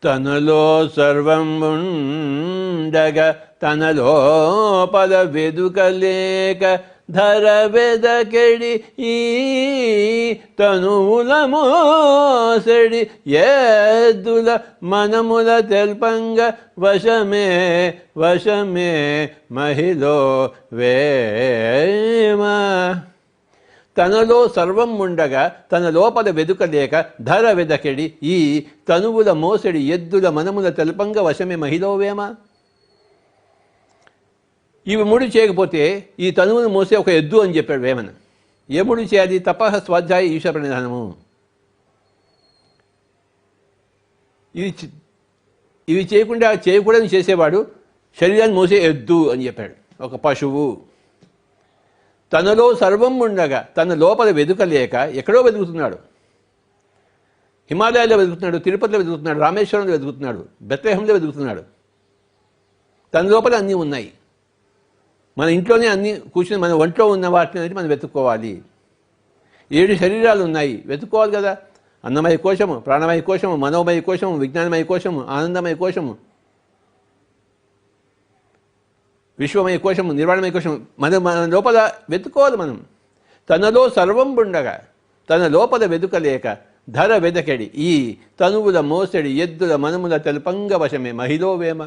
తనలో సర్వం ఉండగ తనలో పద వెదుకలేక ధర వెదకెడి ఈ తనువుల మోసడి ఎద్దుల మనముల తెల్పంగ వశమే వశమే మహిలో వేమ. తనలో సర్వం ఉండగా తన లోపల వెదుకలేక ధర వెదకెడి ఈ తనువుల మోసడి ఎద్దుల మనముల తెల్పంగ వశమే మహిళవేమ. ఇవి మూడు చేయకపోతే ఈ తనువును మోసే ఒక ఎద్దు అని చెప్పాడు వేమన. ఏ మూడు చేయాలి? తపః, స్వాధ్యాయ, ఈశ్వర ప్రణిధానము. ఇవి చేయకూడదని చేసేవాడు శరీరాన్ని మోసే ఎద్దు అని చెప్పాడు, ఒక పశువు. తనలో సర్వం ఉండగా తన లోపల వెదుకలేక ఎక్కడో వెతుకుతున్నాడు. హిమాలయాల్లో వెతుకుతున్నాడు, తిరుపతిలో వెతుకుతున్నాడు, రామేశ్వరంలో వెతుకుతున్నాడు, బెత్లెహేంలో వెతుకుతున్నాడు. తన లోపల అన్నీ ఉన్నాయి. మన ఇంట్లోనే అన్నీ కూర్చుని మన ఒంట్లో ఉన్న వాటిని అనేది మనం వెతుక్కోవాలి. 7 శరీరాలు ఉన్నాయి, వెతుక్కోవాలి కదా. అన్నమయ కోశము, ప్రాణమయ కోశము, మనోమయ కోశము, విజ్ఞానమయ కోశము, ఆనందమయ కోశము, విశ్వమయ కోశము, నిర్వాణమయ కోశము. మన లోపల వెతుక్కోవాలి. మనం తనలో సర్వం బుండగా తన లోపల వెదుకలేక ధర వెదకెడి ఈ తనువుల మోసెడి ఎద్దుల మనముల తెల్పంగ వశమే మహిళో వేమ.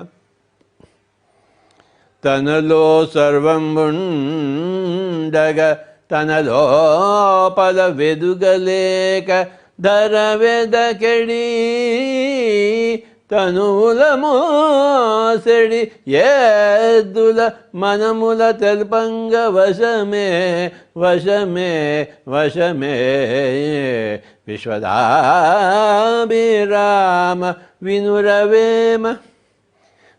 తనలో సర్వం బుండగా తన లోపల వెదుగలేక ధర వెదకెడి తనువుల మోసెడి ఎద్దుల మనముల తెల్పంగ వశమే వశమే వశమే. విశ్వదాభిరామ వినురవేమ.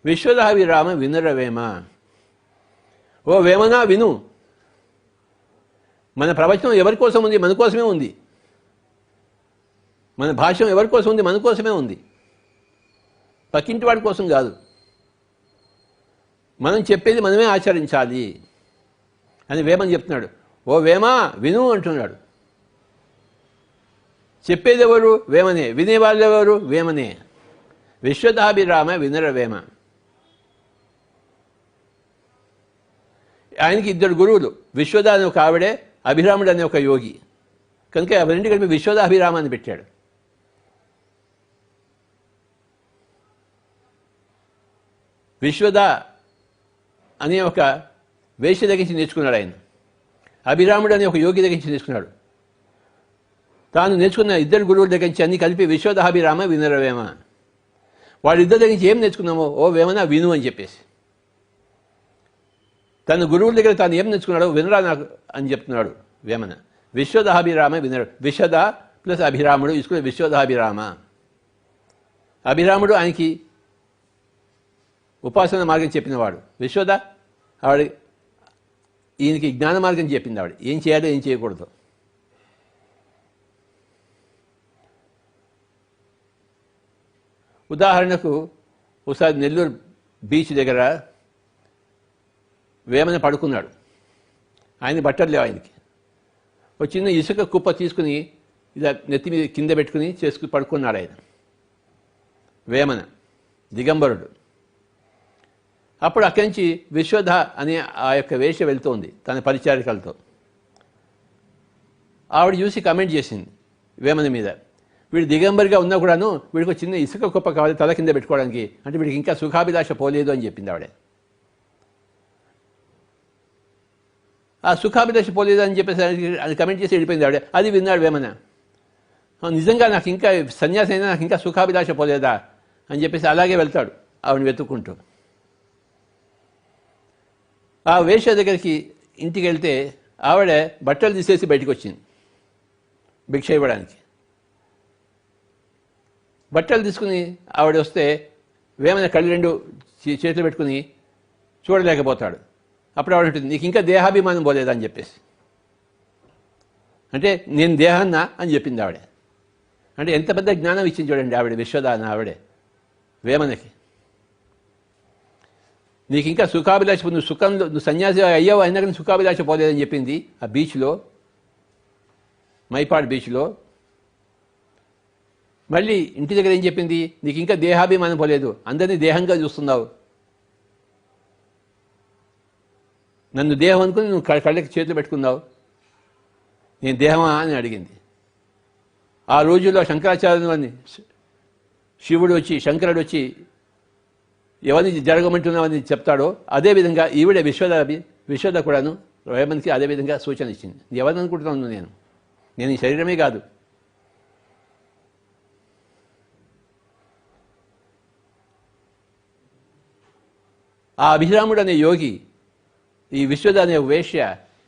విశ్వదాభిరామ వినురవేమ. ఓ వేమనా విను. మన ప్రవచనం ఎవరి కోసం ఉంది? మన కోసమే ఉంది. మన భాష్యం ఎవరి కోసం ఉంది? మన కోసమే ఉంది, పక్కింటి వాడి కోసం కాదు. మనం చెప్పేది మనమే ఆచరించాలి అని వేమని చెప్తున్నాడు. ఓ వేమా విను అంటున్నాడు. చెప్పేది ఎవరు? వేమనే. వినేవాళ్ళు ఎవరు? వేమనే. విశ్వదాభిరామ వినురవేమ. ఆయనకి ఇద్దరు గురువులు, విశ్వద అనే ఒక ఆవిడే, అభిరాముడు అనే ఒక యోగి. కనుక రెండు కలిపి విశ్వదాభిరామ అని పెట్టాడు. విశ్వద అనే ఒక వేశ్య దగ్గర నుంచి నేర్చుకున్నాడు ఆయన. అభిరాముడు అనే ఒక యోగి దగ్గర నుంచి నేర్చుకున్నాడు. తాను నేర్చుకున్న ఇద్దరు గురువుల దగ్గర నుంచి అన్ని కలిపి విశ్వదాభిరామ వినురవేమ. వాళ్ళిద్దరి దగ్గర నుంచి ఏం నేర్చుకున్నామో ఓ వేమన విను అని చెప్పేసి, తన గురువుల దగ్గర తాను ఏం నేర్చుకున్నాడో వినరా నాకు అని చెప్తున్నాడు వేమన. విశ్వదాభిరామ వినరు. విశ్వద ప్లస్ అభిరాముడు తీసుకునే విశ్వదాభిరామ. అభిరాముడు ఆయనకి ఉపాసన మార్గం చెప్పినవాడు. విశ్వద ఆవిడ ఈయనకి జ్ఞాన మార్గం చెప్పింది. ఆవిడ ఏం చేయాలో ఏం చేయకూడదు. ఉదాహరణకు ఒకసారి నెల్లూరు బీచ్ దగ్గర వేమన పడుకున్నాడు. ఆయన బట్టలు లేవు ఆయనకి. ఒక చిన్న ఇసుక కుప్ప తీసుకుని ఇలా నెత్తి మీద కింద పెట్టుకుని పడుకున్నాడు ఆయన వేమన, దిగంబరుడు. అప్పుడు అక్కడి నుంచి విశ్వధ అనే ఆ యొక్క వేశ్య వెళ్తోంది తన పరిచారికలతో. ఆవిడ చూసి కమెంట్ చేసింది వేమన మీద, వీడు దిగంబరిగా ఉన్నా కూడాను వీడికి చిన్న ఇసుక కుప్ప కావాలి తల కింద పెట్టుకోవడానికి, అంటే వీడికి ఇంకా సుఖాభిలాష పోలేదు అని చెప్పింది ఆవిడ. ఆ సుఖాభిలాష పోలేదు అని చెప్పేసి అది కమెంట్ చేసి వెళ్ళిపోయింది ఆవిడ. అది విన్నాడు వేమన. నిజంగా నాకు ఇంకా సన్యాసి అయినా నాకు ఇంకా సుఖాభిలాష పోలేదా అని చెప్పేసి అలాగే వెళ్తాడు ఆవిడని వెతుక్కుంటూ. ఆ వేశ్య దగ్గరికి ఇంటికి వెళ్తే ఆవిడ బట్టలు తీసేసి బయటకు వచ్చింది భిక్ష ఇవ్వడానికి. బట్టలు తీసుకుని ఆవిడ వస్తే వేమన కళ్ళు రెండు చేతులు పెట్టుకుని చూడలేకపోతాడు. అప్పుడు ఆవిడ ఉంటుంది, నీకు ఇంకా దేహాభిమానం పోలేదా అని చెప్పేసి. అంటే నేను దేహాన్నా అని చెప్పింది ఆవిడ. అంటే ఎంత పెద్ద జ్ఞానం ఇచ్చింది చూడండి ఆవిడ, విశ్వద అని ఆవిడే వేమనకి. నీకు ఇంకా సుఖాభిలాష, నువ్వు సుఖంలో నువ్వు సన్యాసి అయ్యావు అయినా కానీ సుఖాభిలాష పోలేదని చెప్పింది ఆ బీచ్లో, మైపాడ్ బీచ్లో. మళ్ళీ ఇంటి దగ్గర ఏం చెప్పింది, నీకు ఇంకా దేహాభిమానం పోలేదు, అందరినీ దేహంగా చూస్తున్నావు, నన్ను దేహం అనుకుని నువ్వు కళ్ళకి చేతులు పెట్టుకున్నావు, నేను దేహమా అని అడిగింది. ఆ రోజుల్లో శంకరాచార్యుని శివుడు వచ్చి శంకరుడు వచ్చి ఎవరిని జరగమంటున్నావని చెప్తాడో అదేవిధంగా ఈవిడ విశ్వద కూడాను వేమన్కి అదేవిధంగా సూచన ఇచ్చింది. ఎవరిని అనుకుంటున్నాను నేను ఈ శరీరమే కాదు. ఆ అభిరాముడు అనే యోగి, ఈ విశ్వద అనే వేశ్య,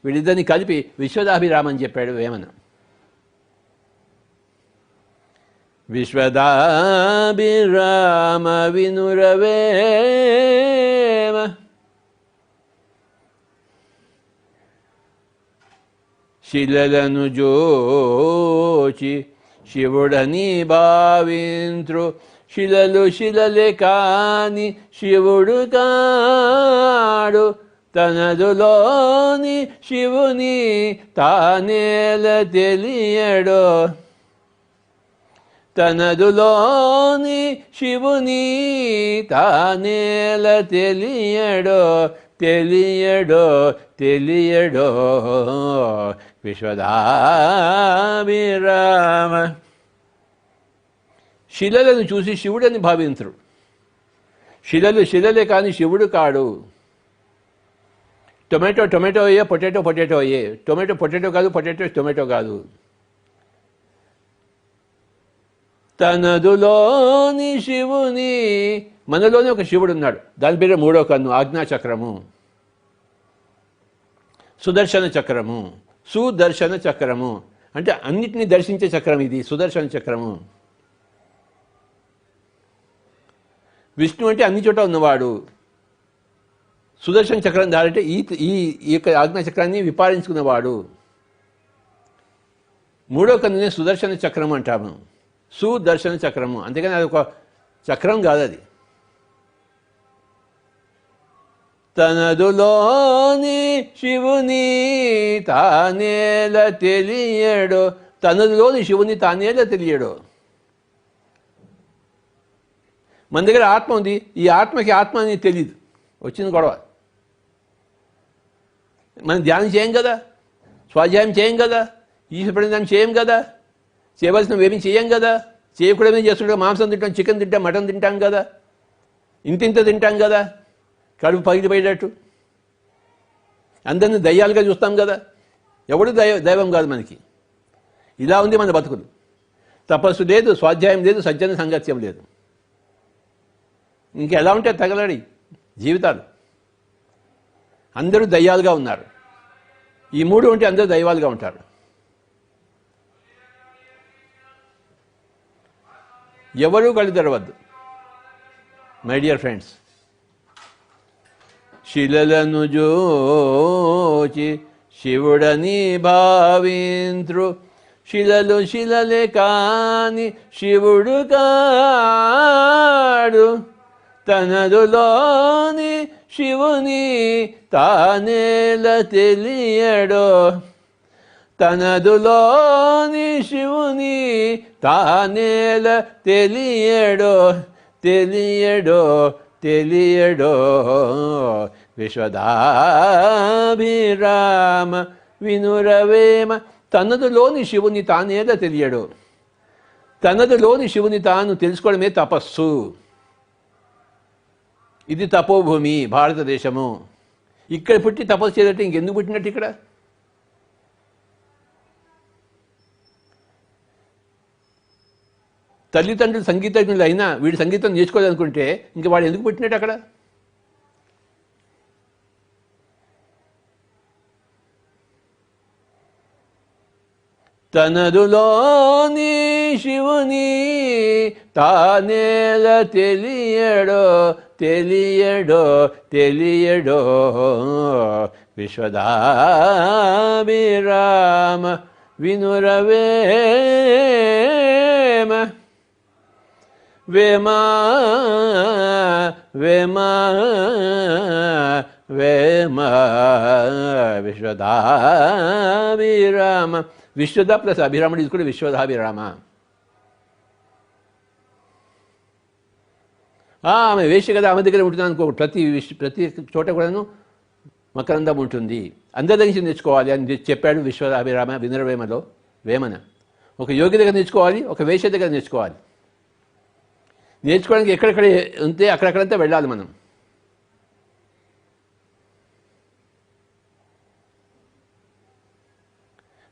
వీళ్ళిద్దరిని కలిపి విశ్వదాభిరామ అని చెప్పాడు వేమన. విశ్వదాభిరామ వినురవేమ. శిలలను జోచి శివుడని భావింత్రు, శిలలు శిలలే కాని శివుడు కాడు, తనదులోని శివుని తానేల తెలియడో, తనదులోని శివుని తానేల తెలియడో, తెలియడో తెలియడో విశ్వదాభిరామ. శిలలను చూసి శివుడని భావించరు. శిలలే కానీ శివుడు కాడు. టొమాటో అయ్యే, పొటాటో అయ్యే. పొటాటో కాదు, పొటాటో టొమాటో కాదు. తనదులోని శివుని, మనలోనే ఒక శివుడు ఉన్నాడు. దాని పేరు మూడో కన్ను, ఆజ్ఞాచక్రము, సుదర్శన చక్రము. సుదర్శన చక్రము అంటే అన్నిటినీ దర్శించే చక్రం ఇది, సుదర్శన చక్రము. విష్ణు అంటే అన్ని చోట ఉన్నవాడు. సుదర్శన చక్రం దారంటే ఈ యొక్క ఆజ్ఞాచక్రాన్ని విపారించుకున్నవాడు. మూడో కన్నునే సుదర్శన చక్రం అంటాము. సుదర్శన చక్రము, అంతేగాని అది ఒక చక్రం కాదు. అది తనదులోని శివుని తానేల తెలియడు. తనదులోని శివుని తానేల తెలియడు. మన దగ్గర ఆత్మ ఉంది, ఈ ఆత్మకి ఆత్మ అని తెలియదు. వచ్చింది గొడవ. మనం ధ్యానం చేయం కదా, స్వాధ్యాయం చేయం కదా, ఈశ్వరప్రణిధానం చేయం కదా, చేయవలసినవి ఏమీ చేయం కదా, చేయకూడదు చేస్తుంటే మాంసం తింటాం, చికెన్ తింటాం, మటన్ తింటాం కదా, ఇంతింత తింటాం కదా, కడుపు పగిలిపోయేటట్టు. అందరినీ దయ్యాలుగా చూస్తాం కదా. ఎవడు దైవం కాదు మనకి. ఇలా ఉంది మన బతుకులు. తపస్సు లేదు, స్వాధ్యాయం లేదు, సజ్జన సంగత్యం లేదు. ఇంకెలా ఉంటే తగలడి జీవితాలు. అందరూ దయ్యాలుగా ఉన్నారు. ఈ మూడు ఉంటే అందరూ దైవాలుగా ఉంటారు. ఎవరూ కళ్ళు తెరవద్దు మై డియర్ ఫ్రెండ్స్. శిలలను జోచి శివుడని భావింత్రు. శిలలే కాని శివుడు కాడు. తనదులోని శివుని తానేల తెలియడో. తనదులోని శివుని తానేల తెలియడో. విశ్వదాభిరామ వినురవేమ. తనదులోని శివుని తానేల తెలియడు. తనదులోని శివుని తాను తెలుసుకోవడమే తపస్సు. ఇది తపోభూమి భారతదేశము. ఇక్కడ పుట్టి తపస్సు చేయాలంటే ఇంకెందుకు పుట్టినట్టు ఇక్కడ? తల్లిదండ్రులు సంగీతజ్ఞులు అయినా వీడు సంగీతం నేర్చుకోవాలనుకుంటే ఇంక వాడు ఎందుకు పుట్టినట్టు అక్కడ? తనదులోని శివుని తానేల తెలియడో. విశ్వదాభిరామ వినురవేమ. వేమా విశ్వదాభిరామ. విశ్వద ప్లస్ అభిరాముడు తీసుకుంటే విశ్వదాభిరామ. ఆమె వేష్య కదా, ఆమె దగ్గర ఉంటుంది అనుకో. ప్రతి చోట కూడాను మకరందం ఉంటుంది. అందరి దగ్గర నేర్చుకోవాలి అని చెప్పాడు విశ్వదాభిరామ వినురవేమలో. వేమన ఒక యోగి దగ్గర నేర్చుకోవాలి, ఒక వేష్య దగ్గర నేర్చుకోవాలి. నేర్చుకోవడానికి ఎక్కడెక్కడ ఉంటే అక్కడక్కడంతా వెళ్ళాలి మనం.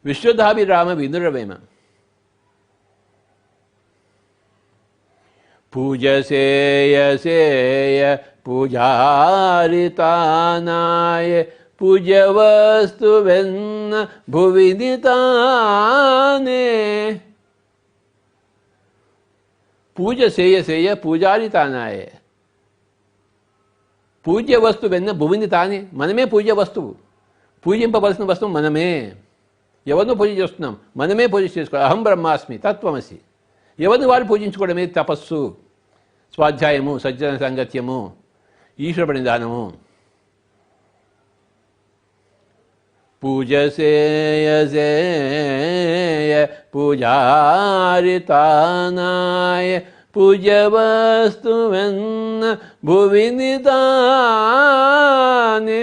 విశ్వదాభిరామ వినురవేమ. పూజ సేయ పూజారితానాయ. పూజ వస్తువెన్న భువిదితానే. పూజ సేయ పూజారితానాయ. పూజ్య వస్తువెన్న భువిని తానే. మనమే పూజ్య వస్తువు. పూజింపవలసిన వస్తువు మనమే. ఎవరినో పూజ చేస్తున్నాం, మనమే పూజ చేసుకోవాలి. అహం బ్రహ్మాస్మి తత్వమసి. ఎవరిని వారు పూజించుకోవడమే తపస్సు, స్వాధ్యాయము, సజ్జన సంగత్యము, ఈశ్వర ప్రణిధానము. పూజ సేయ పూజారితానాయ. పూజ వస్తువెన్న భువిని తానే.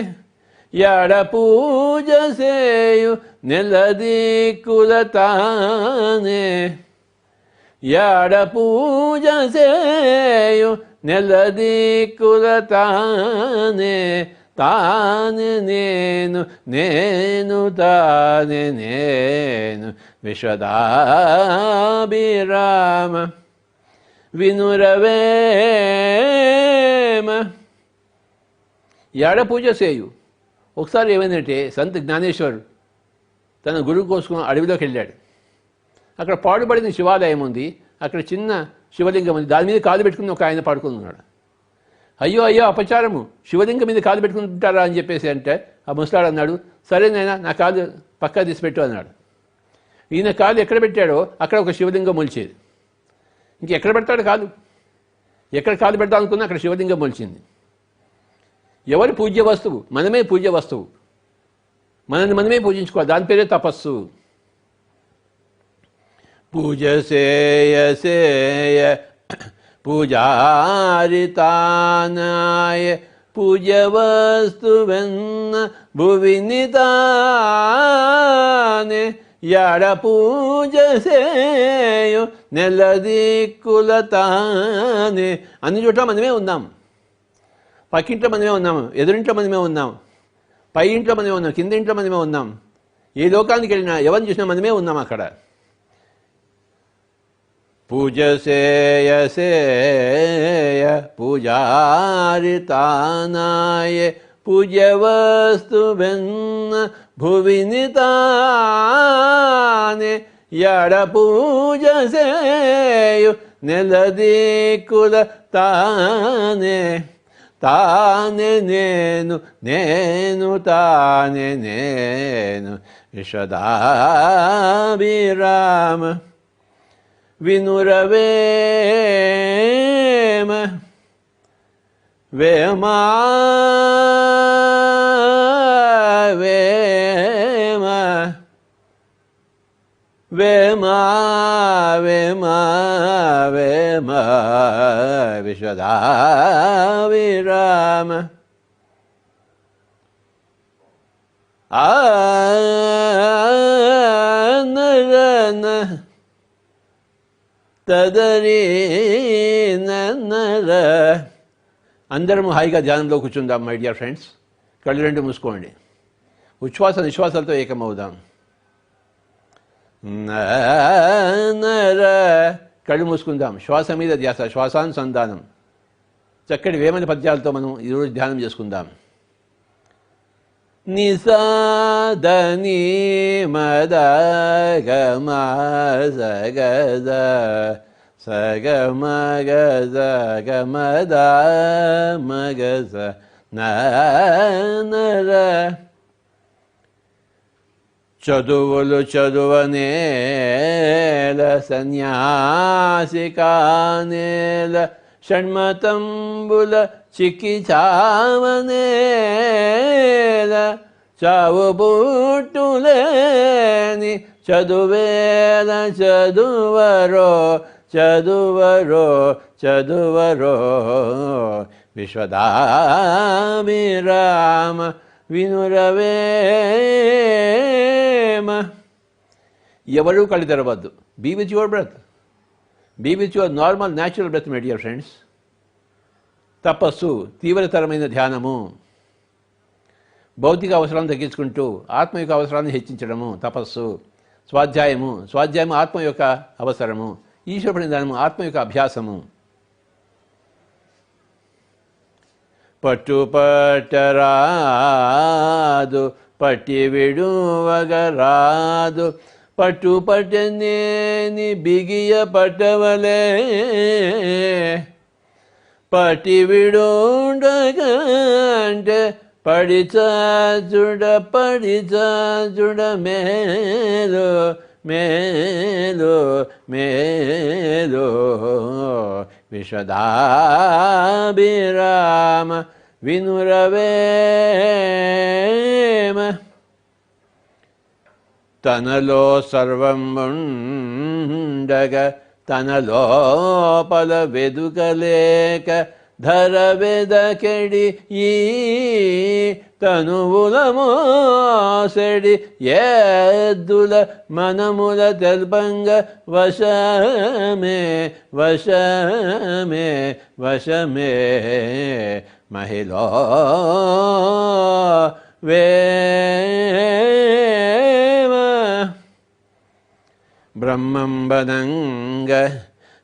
ఎడ పూజ సేయు నెలదిక్కుల తానే యాడ పూజ చేయు నెలదిక్కుల తానే తానే నేను నేను తానే నేను విశ్వదాభిరామ వినురవేమ. యాడ పూజ చేయు. ఒకసారి ఏమైందంటే సంత్ జ్ఞానేశ్వర్ తన గురువు కోసం అడవిలోకి వెళ్ళాడు. అక్కడ పాడుబడిన శివాలయం ఉంది. అక్కడ చిన్న శివలింగం ఉంది. దాని మీద కాలు పెట్టుకుని ఒక ఆయన పడుకుని ఉన్నాడు. అయ్యో అయ్యో అపచారము, శివలింగం మీద కాలు పెట్టుకుంటారా అని చెప్పేసి అంటే ఆ ముసలాడు అన్నాడు, సరేనైనా నా కాలు పక్కా తీసి పెట్టు అన్నాడు. ఈయన కాలు ఎక్కడ పెట్టాడో అక్కడ ఒక శివలింగం మొలిచేది. ఇంకెక్కడ పెడతాడు కాలు? ఎక్కడ కాలు పెడతాం అనుకున్నా అక్కడ శివలింగం మొలిచింది. ఎవరి పూజ్య వస్తువు? మనమే పూజ్య వస్తువు. మనల్ని మనమే పూజించుకోవాలి. దాని పేరే తపస్సు. పూజ సేయ సేయ పూజారితానాయ పూజ వస్తువెన్న భువినితానే యాడ పూజ సేయు నెలదిక్కుల తానే. అన్ని చోట్ల మనమే ఉన్నాం. పక్కింట్లో మనమే ఉన్నాము, ఎదురింట్లో మనమే ఉన్నాం, పై ఇంట్లో మనమే ఉన్నాం, కింద ఇంట్లో మనమే ఉన్నాం. ఏ లోకానికి వెళ్ళినా ఎవరిని చూసినా మనమే ఉన్నాం అక్కడ. పూజ సేయ సేయ పూజారితానాయ పూజ వస్తువెన్న భువినితానే యాడ పూజ సేయు నెలదిక్కుల తానే తానే నేను నేను తానే నేను విశ్వదాభిరామ వినురవేమ వేమా వేమ వేమా వేమా వేమ విశ్వదాభిరామ నరన తదరి నర. అందరము హాయిగా ధ్యానంలో కూర్చుందాం మై డియర్ ఫ్రెండ్స్. కళ్ళు రెండు మూసుకోండి. ఉచ్ఛ్వాస నిశ్వాసాలతో ఏకమవుదాం. నర కళ్ళు మూసుకుందాం. శ్వాస మీద ధ్యాస, శ్వాసానుసంధానం. చక్కటి వేమన పద్యాలతో మనం ఈరోజు ధ్యానం చేసుకుందాం. నిసాదని మద గమ సగద సగమ గద గమద మగజ నర. చదువులు చదువనేల సన్యాసికానేల షణ్మతంబుల చిక్కి చావనేల చావు బుట్టులేని చదువేల చదువరో చదువరో చదువరో విశ్వదాభిరామ వినురవేమ. ఎవరు కళ్ళు తెరవద్దు. Be with your breath. Be with your normal natural breath my dear friends. తపస్సు, తీవ్రతరమైన ధ్యానము, భౌతిక అవసరాలను తగ్గించుకుంటూ ఆత్మ యొక్క అవసరాన్ని హెచ్చించడము తపస్సు. స్వాధ్యాయము, స్వాధ్యాయము ఆత్మ యొక్క అవసరము. ఈశ్వర ధ్యానము ఆత్మ యొక్క అభ్యాసము. పట్టుపట్టరాదు పట్టి విడువగరాదు పట్టు పట్టనేని బిగియ పట్టవలే పట్టి విడుండగంటే పడిచాచుడ మేలు మేలు మేలు విశ్వదాభిరామ వినురవేమ. తనలో సర్వం ఉండగ తన లోపల వెదుకలేక ధరవెద కెడి ఈ తనువుల మోసెడి ఎద్దుల మనముల తెల్పంగ వశమే వశమే వశమే మహిళా వేమ బ్రహ్మంబనంగ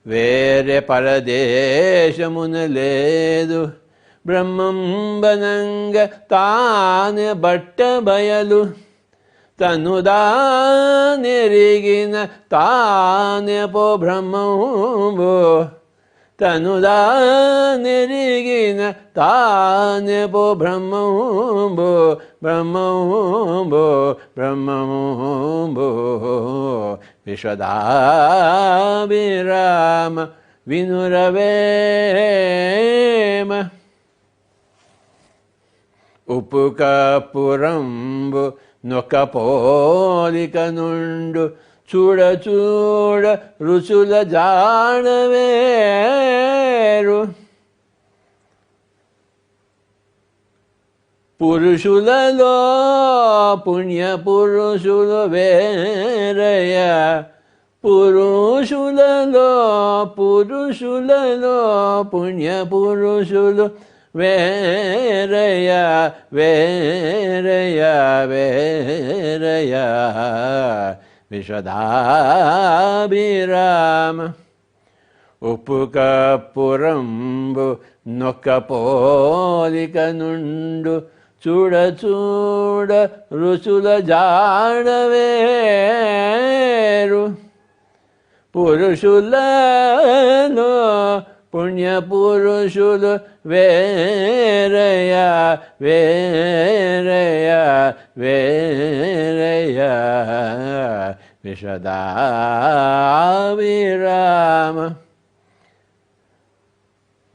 వేరే పరదేశమున లేదు బ్రహ్మంబనంగ తానే బట్ట బయలు తనుదానెరిగిన తానే పో బ్రహ్మంబు తనుదానెరిగిన తానే పో బ్రహ్మంబు బ్రహ్మంబు బ్రహ్మంబు విశ్వదాభిరామ వినురవేమ ఉప్పు కప్పురంబు నొక్క పోలిక నుండు చూడ చూడ రుచుల జాడవేరు పురుషులలో పుణ్య పురుషులు వేరయ పురుషులలో పుణ్య పురుషులు వేరయ వేరయ వేరయ విశ్వదాభిరామ ఉప్పు కప్పురంబు నొక్క పోలిక నుండు చూడ చూడ రుచుల జాడవేరు పురుషులలో పుణ్య పురుషులు వేరయ వేరయ వేరయ విశ్వదాభిరామ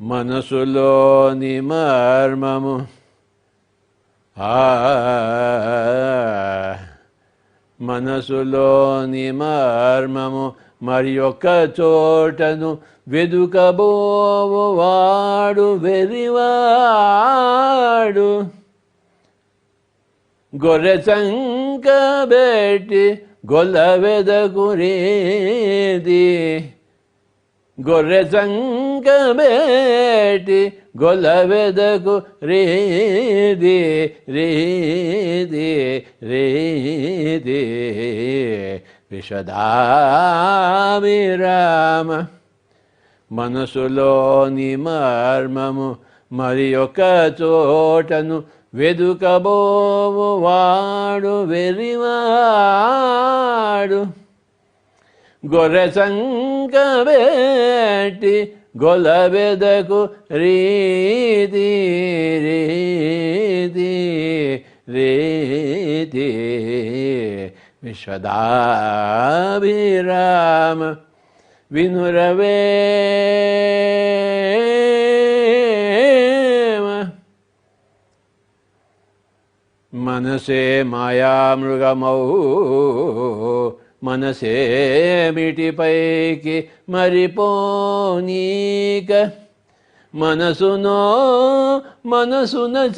మనసులోని మర్మము మనసులోని మర్మము మరి ఒక్క చోటను వెదుకబోవు వాడు వెరివాడు గొర్రె చంకబెట్టి గొల్ల వెదకురేది గొర్రె చంకబెట్టి గొల్ల వెదకు రేది రేది రేది విశ్వదాభిరామ మనసులోని మర్మము మరి ఒక చోటను వెదుకబోవు వాడు వెరివాడు గొర్రె చంకబెట్టి గొల్ల వెదకు రీతి రీతి రీతి విశ్వదాభిరామ వినురవేమ మనసే మాయామృగమౌ మనసేమిటిపైకి మరిపోనీక మనసున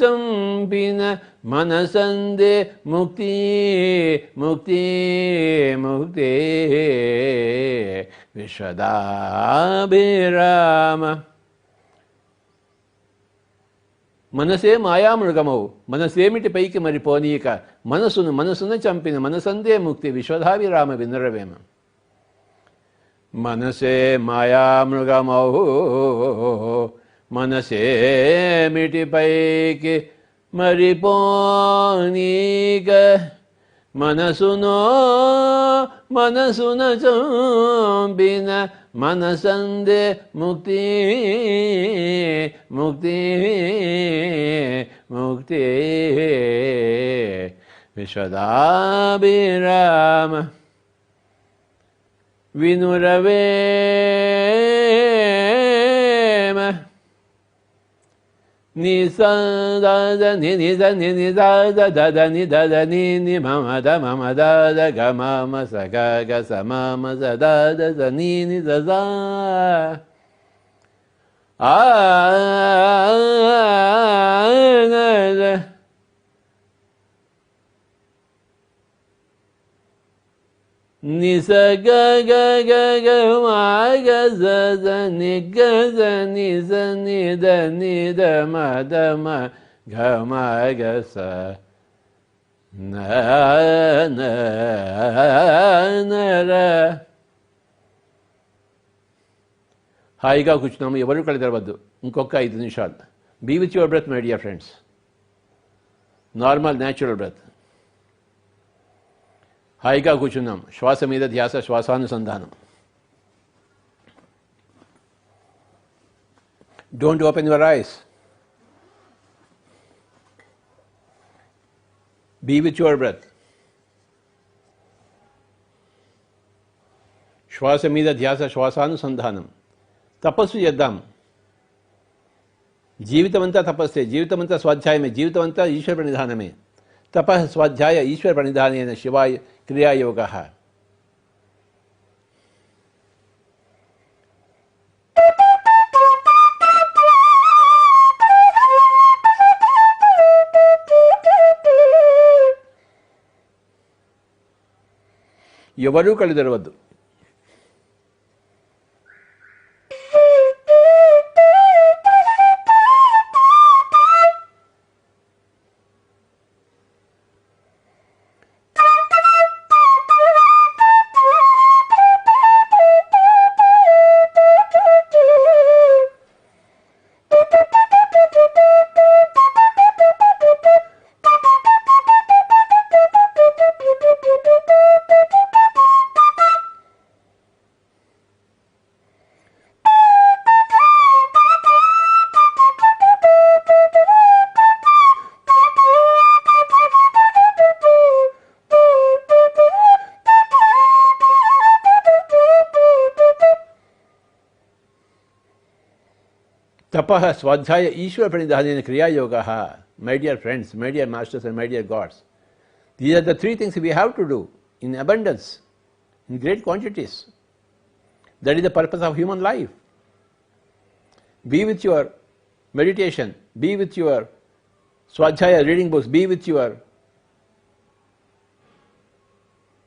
చంపిన మనసందే ముక్తి ముక్తి ముక్తి విశ్వదాభిరామ మనసే మాయామృగమవు మనసేమిటి పైకి మరి పోనీక మనసును చంపిన మనసందే ముక్తి విశ్వదాభిరామ వినురవేమ మనసే మాయామృగమవు మనసేమిటి పైకి మరి పోనీక మనసున చంపిన మనసందే ముక్తి ముక్తి ముక్తి విశ్వదాభిరామ వినురవేమ ని సద ని ని ద ని ని ద ద ద ద ని ద ద ని ని మమ ద ద గ మమ స గ గ స మమ స ద ద స ని ని the the ni sa ga ga ga ga ma ga za za ni ga za ni sa ni da ma ga ma ga sa na ra. హాయిగా కూర్చున్నాము, ఎవరు కళ్ళు తెరవద్దు. ఇంకొక 5 నిమిషాలు. Be with your breath my dear friends. Normal natural breath. హాయిగా కూర్చున్నాం. శ్వాస మీద ధ్యాస, శ్వాసానుసంధానం. Don't open your eyes. Be with your breath. శ్వాస మీద ధ్యాస, శ్వాసానుసంధానం. తపస్సు చేద్దాం. జీవితం అంతా తపస్సే, జీవితం అంతా స్వాధ్యాయమే, జీవితం అంతా ఈశ్వర ప్రణిధానమే. తప స్వాధ్యాయ ఈశ్వర ప్రణిధానేన శివాయ క్రియాయోగ. ఎవరూ కళ్ళు తెరవద్దు. Tapaha Swadhyaya Ishwar Pranidhanena Kriya Yoga. My dear friends, my dear masters and my dear gods, these are the 3 things we have to do in abundance, in great quantities. That is the purpose of human life. Be with your meditation, be with your Swadhyaya reading books, be with your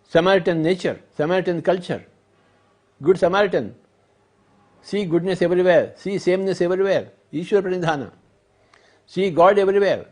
Samaritan nature, Samaritan culture, good Samaritan. See goodness everywhere, see sameness everywhere, Ishwar Pranidhana. See God everywhere.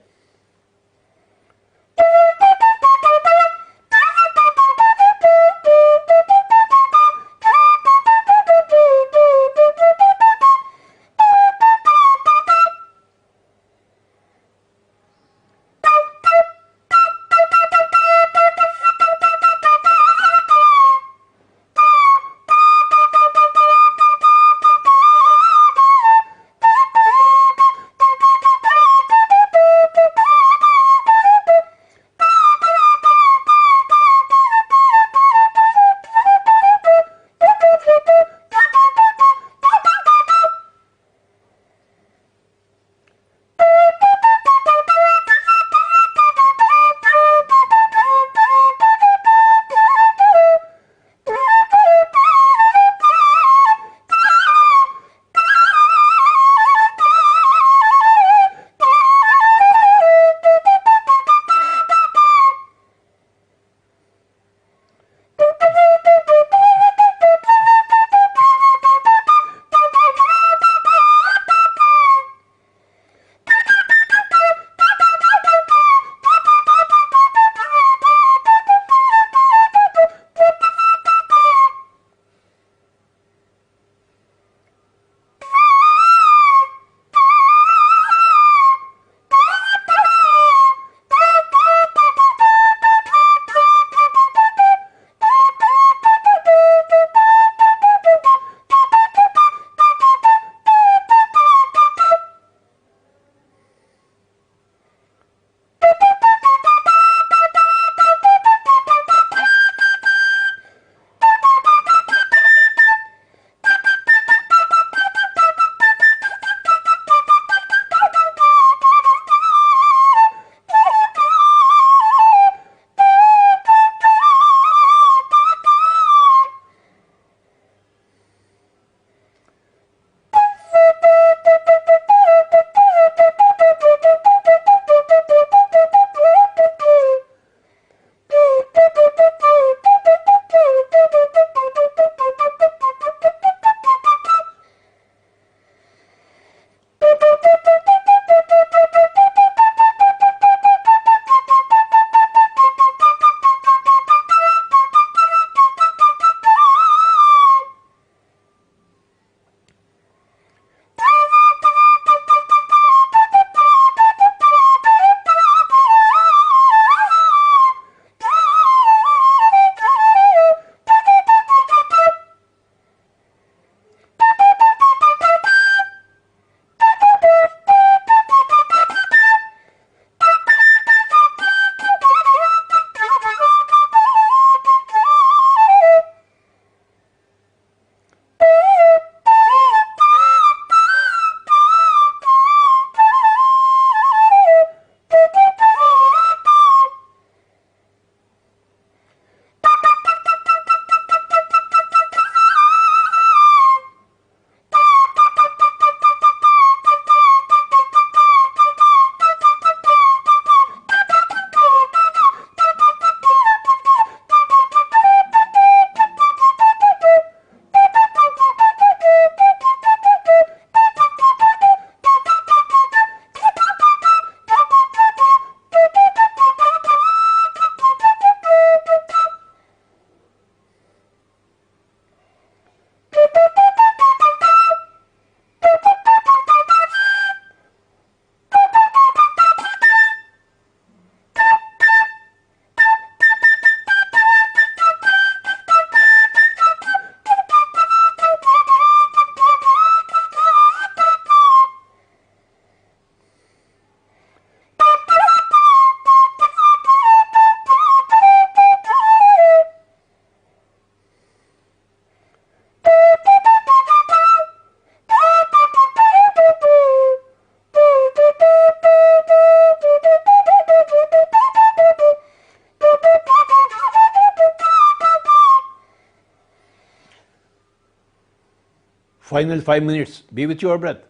Final 5 minutes. Be with your breath.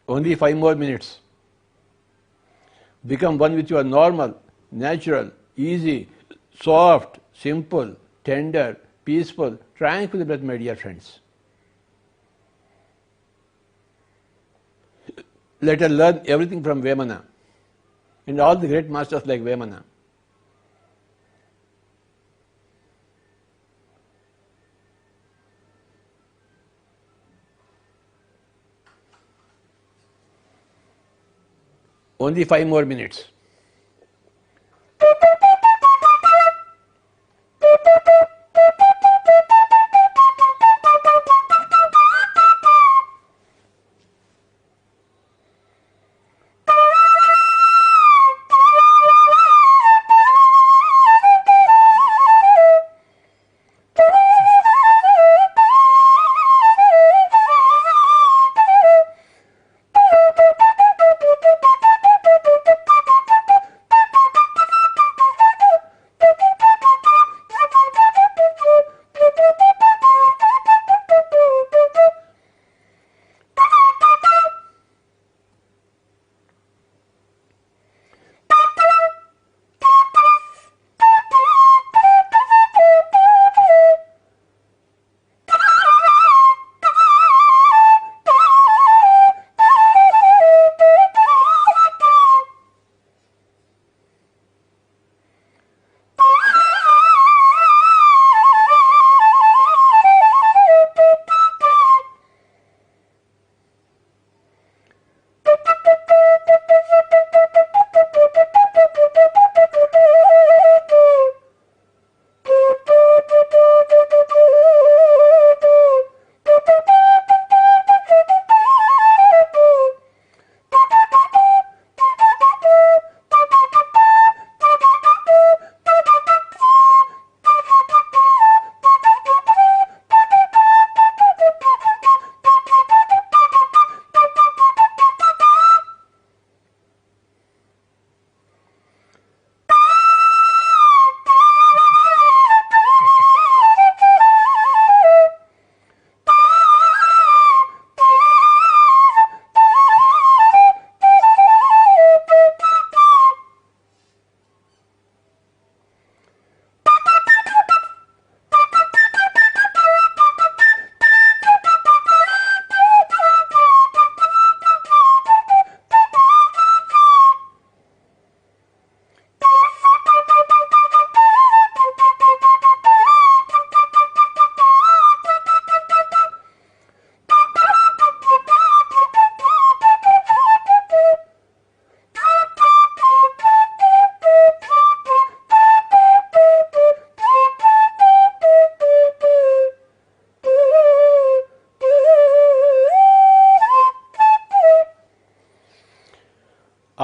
Only 5 more minutes. Become one with your normal, natural, easy, soft, simple, tender, peaceful, tranquil breath, my dear friends. Let us learn everything from Vemana and all the great masters like Vemana. Only 5 more minutes.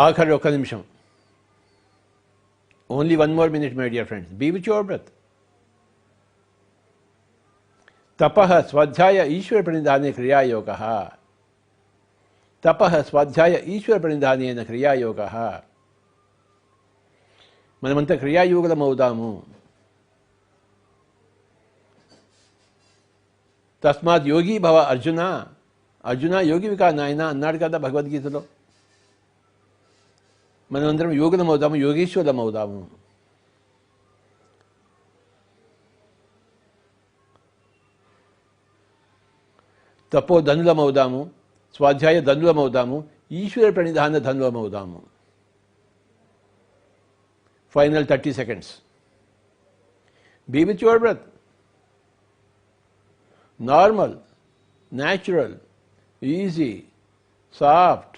ఆఖరి ఒక్క నిమిషం. Only 1 more minute, my dear friends. Be with your breath. तपः स्वाध्याय ईश्वर प्रणिधाने क्रियायोगः. तपः स्वाध्याय ఈశ్వర ప్రణిధానేన క్రియాయోగः. మనమంతా క్రియాయోగులం అవుదాము. తస్మాత్ యోగి భవ అర్జున. అర్జున యోగివి కా నాయన అన్నాడు కదా భగవద్గీతలో. మనమందరం యోగులం అవుదాము, యోగేశ్వరులం అవుదాము. తపో ధనులం అవుదాము, స్వాధ్యాయ ధనులం అవుదాము, ఈశ్వర ప్రణిధాన ధనులం అవుదాము. Final 30 seconds. Be with your breath. Normal, natural, easy, soft,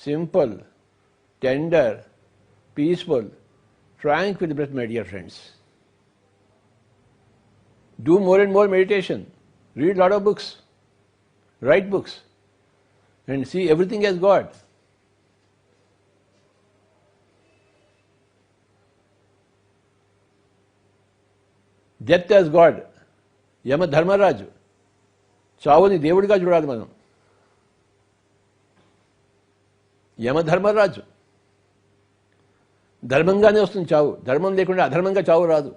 simple, tender, peaceful, tranquil breath, my dear friends. Do more and more meditation. Read a lot of books. Write books. And see everything as God. Death as God. యమ ధర్మరాజు. చావుని దేవుడిగా చూడాలి మనం. యమధర్మరాజు. ధర్మంగానే వస్తుంది చావు. ధర్మం లేకుండా అధర్మంగా చావు రాదు.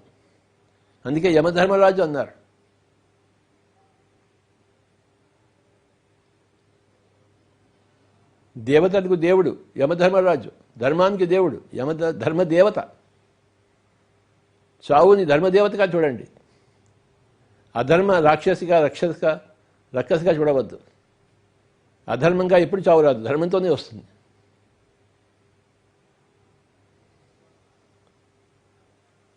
అందుకే యమధర్మరాజు అన్నారు. దేవతలకు దేవుడు యమధర్మరాజు, ధర్మానికి దేవుడు ధర్మదేవత. చావుని ధర్మదేవతగా చూడండి, అధర్మ రక్షసిగా చూడవద్దు. అధర్మంగా ఎప్పుడు చావు రాదు, ధర్మంతోనే వస్తుంది.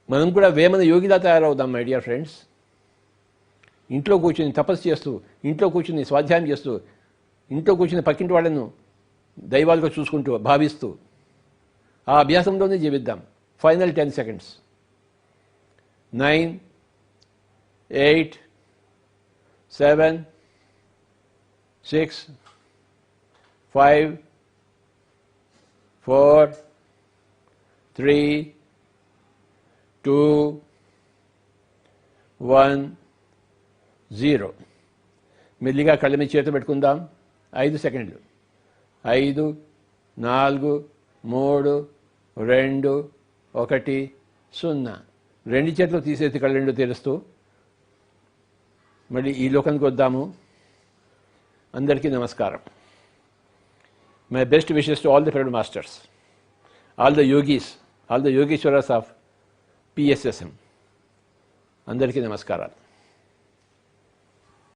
మనం కూడా వేమన యోగిలా తయారవుదాం మై డియర్ ఫ్రెండ్స్. ఇంట్లో కూర్చుని తపస్సు చేస్తూ, ఇంట్లో కూర్చుని స్వాధ్యాయం చేస్తూ, ఇంట్లో కూర్చుని పక్కింటి వాళ్ళను దైవాలుగా చూసుకుంటూ భావిస్తూ ఆ అభ్యాసంలోనే జీవిద్దాం. Final 10 seconds. 9, 8, 7, 6, 5, 4, 3, 2, 1, 0. మెల్లిగా కళ్ళ మీద చేతులు పెట్టుకుందాం. 5 సెకండ్లు. 5, 4, 3, 2, 1, 0. 2 చేతులు తీసేసి కళ్ళు 2 తెరుస్తూ మళ్ళీ ఈ లోకానికి వద్దాము. అందరికీ నమస్కారం. My best wishes to all the friend masters, all the yogis, all the యోగీశ్వరస్ ఆఫ్ PSSM. అందరికీ నమస్కారాలు.